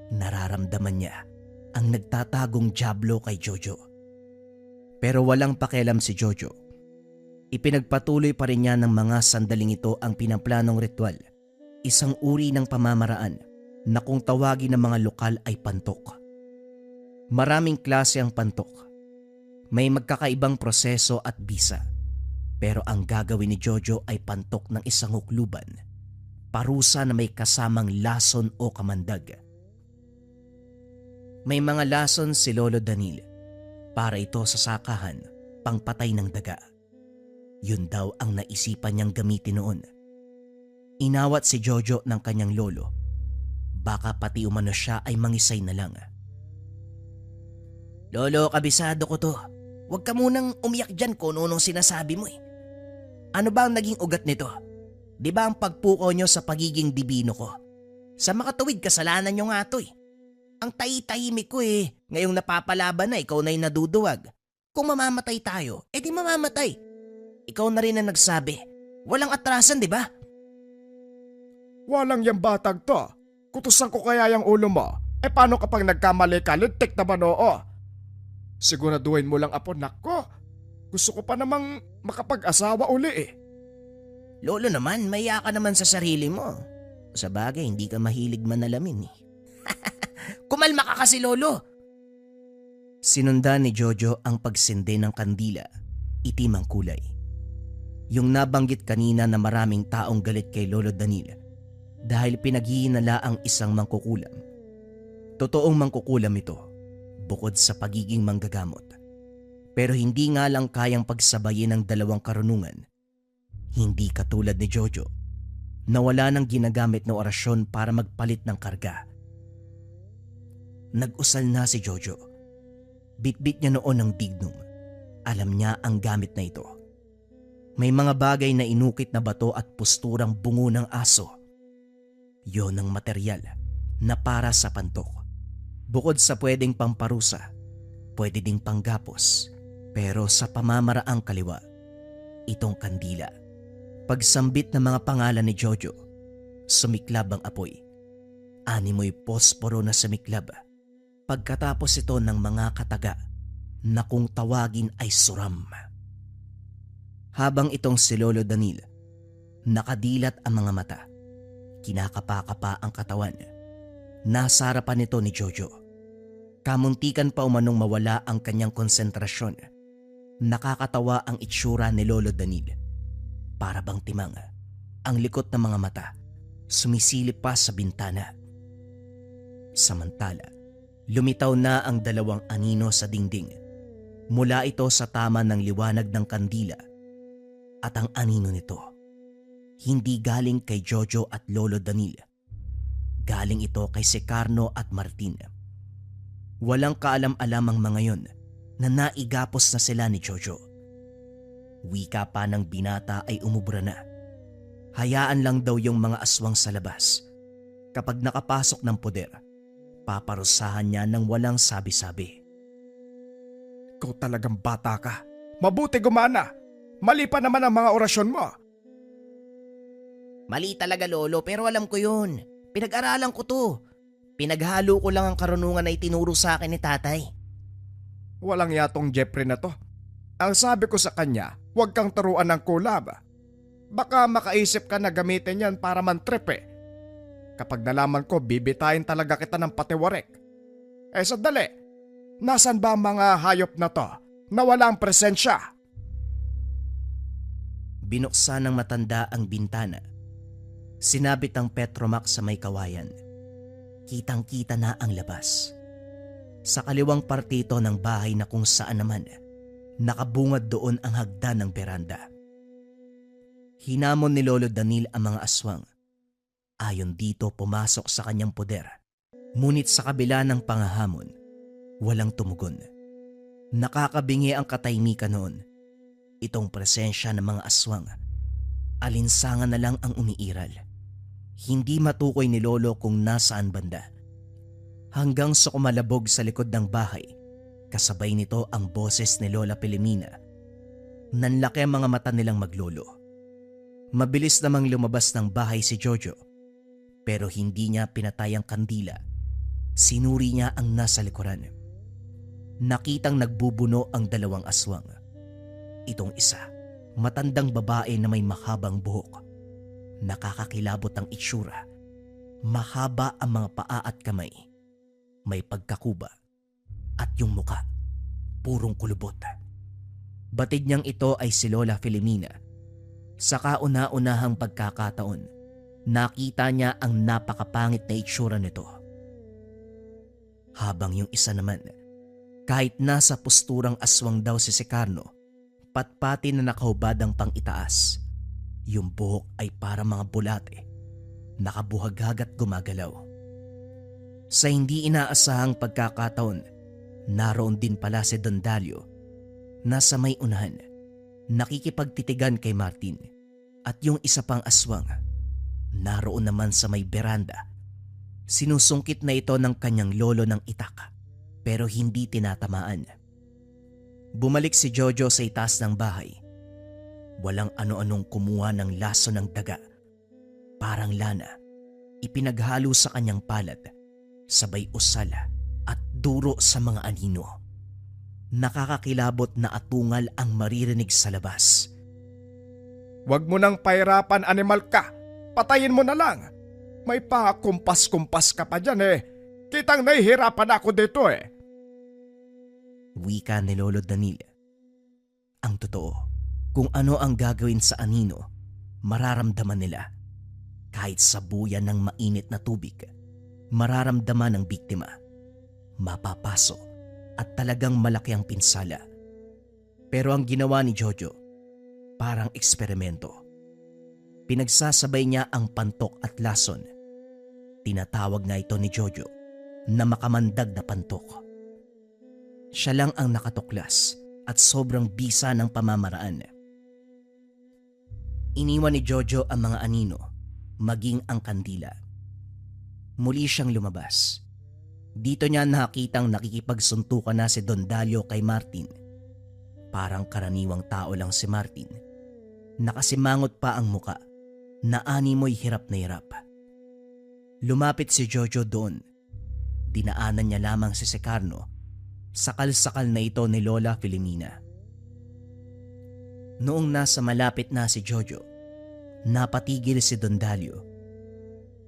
S1: Nararamdaman niya ang nagtatagong diablo kay Jojo. Pero walang pakialam si Jojo. Ipinagpatuloy pa rin niya ng mga sandaling ito ang pinaplanong ritual. Isang uri ng pamamaraan na kung tawagin ng mga lokal ay pantok. Maraming klase ang pantok. May magkakaibang proseso at bisa. Pero ang gagawin ni Jojo ay pantok ng isang hukluban. Parusa na may kasamang lason o kamandag. May mga lason si Lolo Danil. Para ito sa sakahan, pangpatay ng daga. Yun daw ang naisipan niyang gamitin noon. Inawat si Jojo ng kanyang lolo. Baka pati umano siya ay mangisay na lang.
S3: Lolo, kabisado ko to. Huwag ka munang umiyak dyan kung anong sinasabi mo eh. Ano ba ang naging ugat nito? Di ba ang pagpuko nyo sa pagiging dibino ko? Sa makatuwid, kasalanan nyo nga to eh. Ang tahi-tahimik ko eh. Ngayong napapalaban na, ikaw na yung naduduwag. Kung mamamatay tayo, edi mamamatay. Ikaw na rin ang nagsabi. Walang atrasan, di ba?
S2: Walang yang batag to. Kutusan ko kaya yung ulo mo. Paano kapag nagkamali ka, lintik naman oo. Siguraduhin mo lang, apo, nako. Gusto ko pa namang makapag-asawa uli eh.
S3: Lolo naman, maya ka naman sa sarili mo. Sa bagay, hindi ka mahilig manalamin eh. Kumalma ka kasi, Lolo.
S1: Sinundan ni Jojo ang pagsindi ng kandila, itim ang kulay. Yung nabanggit kanina na maraming taong galit kay Lolo Danil dahil pinaghihinala ang isang mangkukulam. Totoong mangkukulam ito, bukod sa pagiging manggagamot. Pero hindi nga lang kayang pagsabayin ng dalawang karunungan. Hindi katulad ni Jojo na wala nang ginagamit na orasyon para magpalit ng karga. Nag-usal na si Jojo. Bitbit niya noon ng dignum. Alam niya ang gamit na ito. May mga bagay na inukit na bato at posturang bungo ng aso. Yon ang materyal na para sa pantok. Bukod sa pwedeng pamparusa, pwede ding panggapos. Pero sa pamamaraang kaliwa, itong kandila. Pagsambit ng mga pangalan ni Jojo, sumiklab ang apoy. Animoy posporo na sumiklab. Pagkatapos ito ng mga kataga na kung tawagin ay suram. Habang itong si Lolo Danil, nakadilat ang mga mata. Kinakapa-kapa ang katawan. Nasa harapan nito ni Jojo. Kamuntikan pa umanong mawala ang kanyang konsentrasyon. Nakakatawa ang itsura ni Lolo Danil. Para bang timang, ang likot ng mga mata, sumisilip pa sa bintana. Samantala, lumitaw na ang dalawang anino sa dingding. Mula ito sa tama ng liwanag ng kandila. At ang anino nito, hindi galing kay Jojo at Lolo Danil. Galing ito kay Secarno at Martin. Walang kaalam-alam ang mga yon na naigapos na sila ni Jojo. Wika pa ng binata ay umubra na. Hayaan lang daw yung mga aswang sa labas. Kapag nakapasok ng poder, paparusahan niya ng walang sabi-sabi.
S2: Ikaw talagang bata ka. Mabuti gumana. Mali pa naman ang mga orasyon mo.
S3: Mali talaga, Lolo, pero alam ko yun. Pinag-aralan ko to. Pinaghalo ko lang ang karunungan na itinuro sa akin ni tatay.
S2: Walang yatong Jeffrey na to. Ang sabi ko sa kanya, huwag kang turuan ng kulab. Baka makaisip ka na gamitin yan para mantrip eh. Kapag nalaman ko, bibitayin talaga kita ng patiwarek. Sandali, nasan ba ang mga hayop na to na walang presensya?
S1: Binuksan ng matanda ang bintana. Sinabit ang Petromax sa may kawayan. Kitang-kita na ang labas. Sa kaliwang partito ng bahay na kung saan naman, nakabungad doon ang hagdan ng beranda. Hinamon ni Lolo Danil ang mga aswang. Ayon dito pumasok sa kanyang poder. Ngunit sa kabila ng pangahamon, walang tumugon. Nakakabingi ang katahimikan noon. Itong presensya ng mga aswang, alinsangan na lang ang umiiral. Hindi matukoy ni Lolo kung nasaan banda. Hanggang sa kumalabog sa likod ng bahay, kasabay nito ang boses ni Lola Pilomena. Nanlaki ang mga mata nilang maglolo. Mabilis namang lumabas ng bahay si Jojo, pero hindi niya pinatay ang kandila. Sinuri niya ang nasa likuran. Nakitang nagbubuno ang dalawang aswang. Itong isa, matandang babae na may mahabang buhok. Nakakakilabot ang itsura. Mahaba ang mga paa at kamay. May pagkakuba. At yung muka, purong kulubot. Batid niyang ito ay si Lola Filomena. Sa kauna-unahang pagkakataon, nakita niya ang napakapangit na itsura nito. Habang yung isa naman, kahit nasa posturang aswang daw si Secarno, patpati na nakahubad ang pang-itaas. Yung buhok ay para mga bulate, nakabuhaghag at gumagalaw. Sa hindi inaasahang pagkakataon, naroon din pala si Don Dalio. Nasa may unahan, nakikipagtitigan kay Martin, at yung isa pang aswang, naroon naman sa may beranda. Sinusungkit na ito ng kanyang lolo ng itak, pero hindi tinatamaan. Bumalik si Jojo sa itaas ng bahay. Walang ano-anong kumuha ng laso ng daga. Parang lana, ipinaghalo sa kanyang palad, sabay usala at duro sa mga anino. Nakakakilabot na atungal ang maririnig sa labas.
S2: Huwag mo nang pahirapan, animal ka. Patayin mo na lang. May pakumpas-kumpas ka pa dyan eh. Kitang nahihirapan ako dito eh.
S1: Wika ni Lolo Danil. Ang totoo, kung ano ang gagawin sa anino, mararamdaman nila. Kahit sa buyan ng mainit na tubig, mararamdaman ng biktima. Mapapaso at talagang malaki ang pinsala. Pero ang ginawa ni Jojo, parang eksperimento. Pinagsasabay niya ang pantok at lason. Tinatawag nga ito ni Jojo na makamandag na pantok. Siya lang ang nakatuklas at sobrang bisa ng pamamaraan. Iniwan ni Jojo ang mga anino, maging ang kandila. Muli siyang lumabas. Dito niya nakitang nakikipagsuntukan na si Don Dalio kay Martin. Parang karaniwang tao lang si Martin. Nakasimangot pa ang muka, na animoy hirap na hirap. Lumapit si Jojo doon. Dinaanan niya lamang si Secarno. Sakal-sakal na ito ni Lola Filomena. Noong nasa malapit na si Jojo, napatigil si Don Dalio.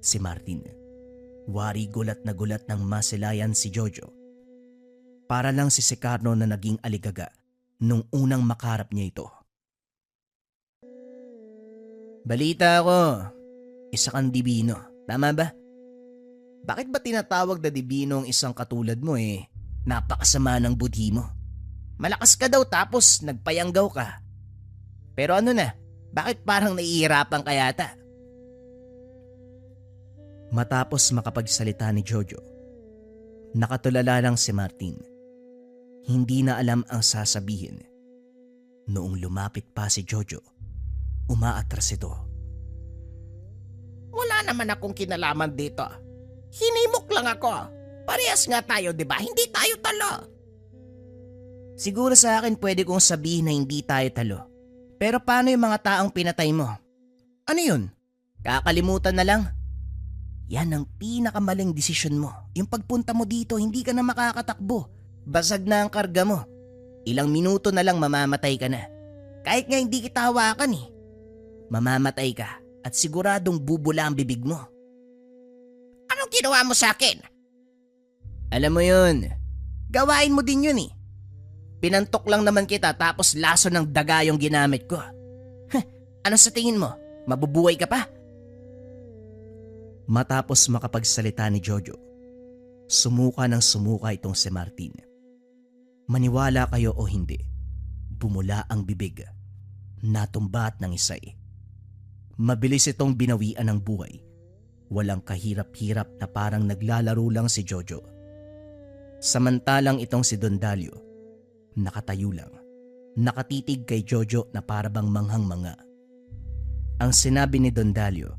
S1: Si Martin, wari gulat na gulat nang masilayan si Jojo. Para lang si Secarno na naging aligaga nung unang makarap niya ito. Balita ko, isa kang dibino, tama ba? Bakit ba tinatawag na dibino ang isang katulad mo eh? Napakasama ng budhi mo. Malakas ka daw tapos nagpayanggaw ka. Pero ano na, bakit parang naiihirapan ka yata? Matapos makapagsalita ni Jojo, nakatulala lang si Martin. Hindi na alam ang sasabihin. Noong lumapit pa si Jojo, umaatras ito.
S3: Wala naman akong kinalaman dito. Hinimok lang ako. Parehas nga tayo, di ba? Hindi tayo talo.
S1: Siguro sa akin pwede kong sabihin na hindi tayo talo. Pero paano yung mga taong pinatay mo? Ano yun? Kakalimutan na lang? Yan ang pinakamaling desisyon mo. Yung pagpunta mo dito, hindi ka na makakatakbo. Basag na ang karga mo. Ilang minuto na lang mamamatay ka na. Kahit nga hindi kita hawakan eh. Mamamatay ka at siguradong bubula ang bibig mo.
S3: Anong ginawa mo sa akin?
S1: Alam mo yun, gawain mo din yun eh. Pinantok lang naman kita tapos laso ng daga yung ginamit ko. Ano sa tingin mo? Mabubuhay ka pa? Matapos makapagsalita ni Jojo, sumuka ng sumuka itong si Martin. Maniwala kayo o hindi, bumula ang bibig, natumba at nangisay. Mabilis itong binawian ng buhay. Walang kahirap-hirap na parang naglalaro lang si Jojo. Samantalang itong si Don Dalio, nakatayo lang, nakatitig kay Jojo na parabang manghang-manga. Ang sinabi ni Don Dalio,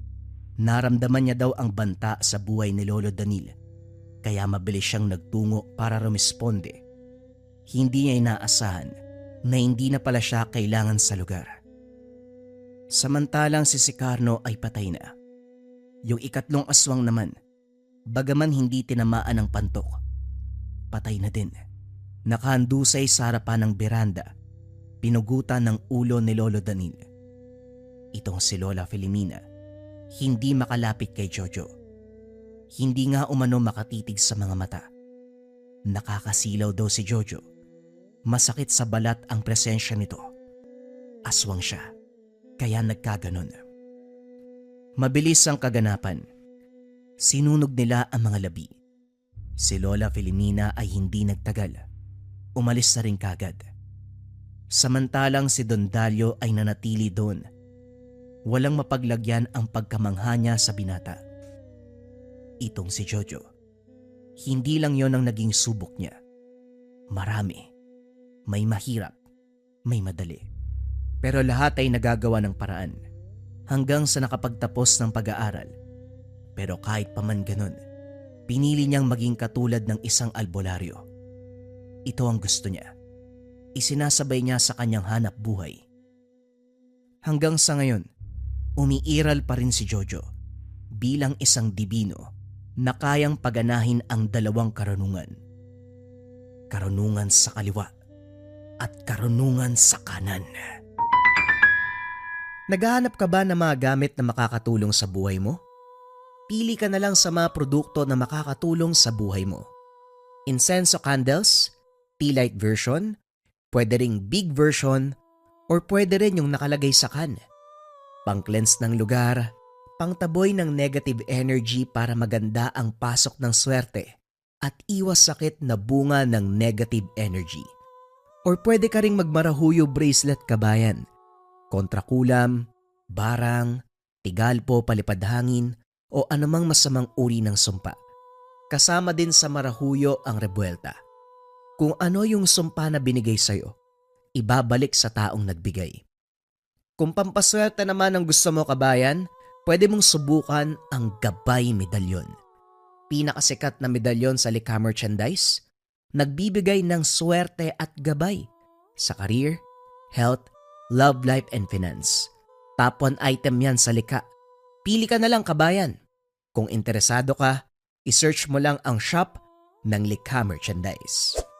S1: naramdaman niya daw ang banta sa buhay ni Lolo Danil, kaya mabilis siyang nagtungo para rumisponde. Hindi niya inaasahan na hindi na pala siya kailangan sa lugar. Samantalang si Secarno ay patay na. Yung ikatlong aswang naman, bagaman hindi tinamaan ng pantok, patay na din. Nakahandusay sa harapan ng beranda, pinugutan ng ulo ni Lolo Danil. Itong si Lola Filomena, hindi makalapit kay Jojo. Hindi nga umano makatitig sa mga mata. Nakakasilaw daw si Jojo. Masakit sa balat ang presensya nito. Aswang siya, kaya nagkaganon. Mabilis ang kaganapan. Sinunog nila ang mga labi. Si Lola Filomena ay hindi nagtagal. Umalis na rin kagad. Samantalang si Don Dalio ay nanatili doon. Walang mapaglagyan ang pagkamangha niya sa binata. Itong si Jojo, hindi lang yon ang naging subok niya. Marami. May mahirap, may madali. Pero lahat ay nagagawa ng paraan hanggang sa nakapagtapos ng pag-aaral. Pero kahit pa man ganun, pinili niyang maging katulad ng isang albularyo. Ito ang gusto niya. Isinasabay niya sa kanyang hanap buhay. Hanggang sa ngayon, umiiral pa rin si Jojo bilang isang dibino na kayang paganahin ang dalawang karunungan. Karunungan sa kaliwa at karunungan sa kanan. Naghahanap ka ba ng mga gamit na makakatulong sa buhay mo? Pili ka na lang sa mga produkto na makakatulong sa buhay mo. Incenso candles, tea light version, pwede ring big version, or pwede rin yung nakalagay sa can. Pang-cleanse ng lugar, pangtaboy ng negative energy para maganda ang pasok ng swerte at iwas sakit na bunga ng negative energy. Or pwede ka ring magmarahuyo bracelet kabayan, kontrakulam, barang, tigalpo, palipadhangin, o anumang masamang uri ng sumpa. Kasama din sa marahuyo ang rebuelta. Kung ano yung sumpa na binigay sa'yo, ibabalik sa taong nagbigay. Kung pampaswerte naman ang gusto mo kabayan, pwede mong subukan ang Gabay Medalyon. Pinakasikat na medalyon sa likha merchandise, nagbibigay ng swerte at gabay sa career, health, love life, and finance. Top 1 item yan sa likha. Pili ka na lang kabayan. Kung interesado ka, isearch mo lang ang shop ng Likha Merchandise.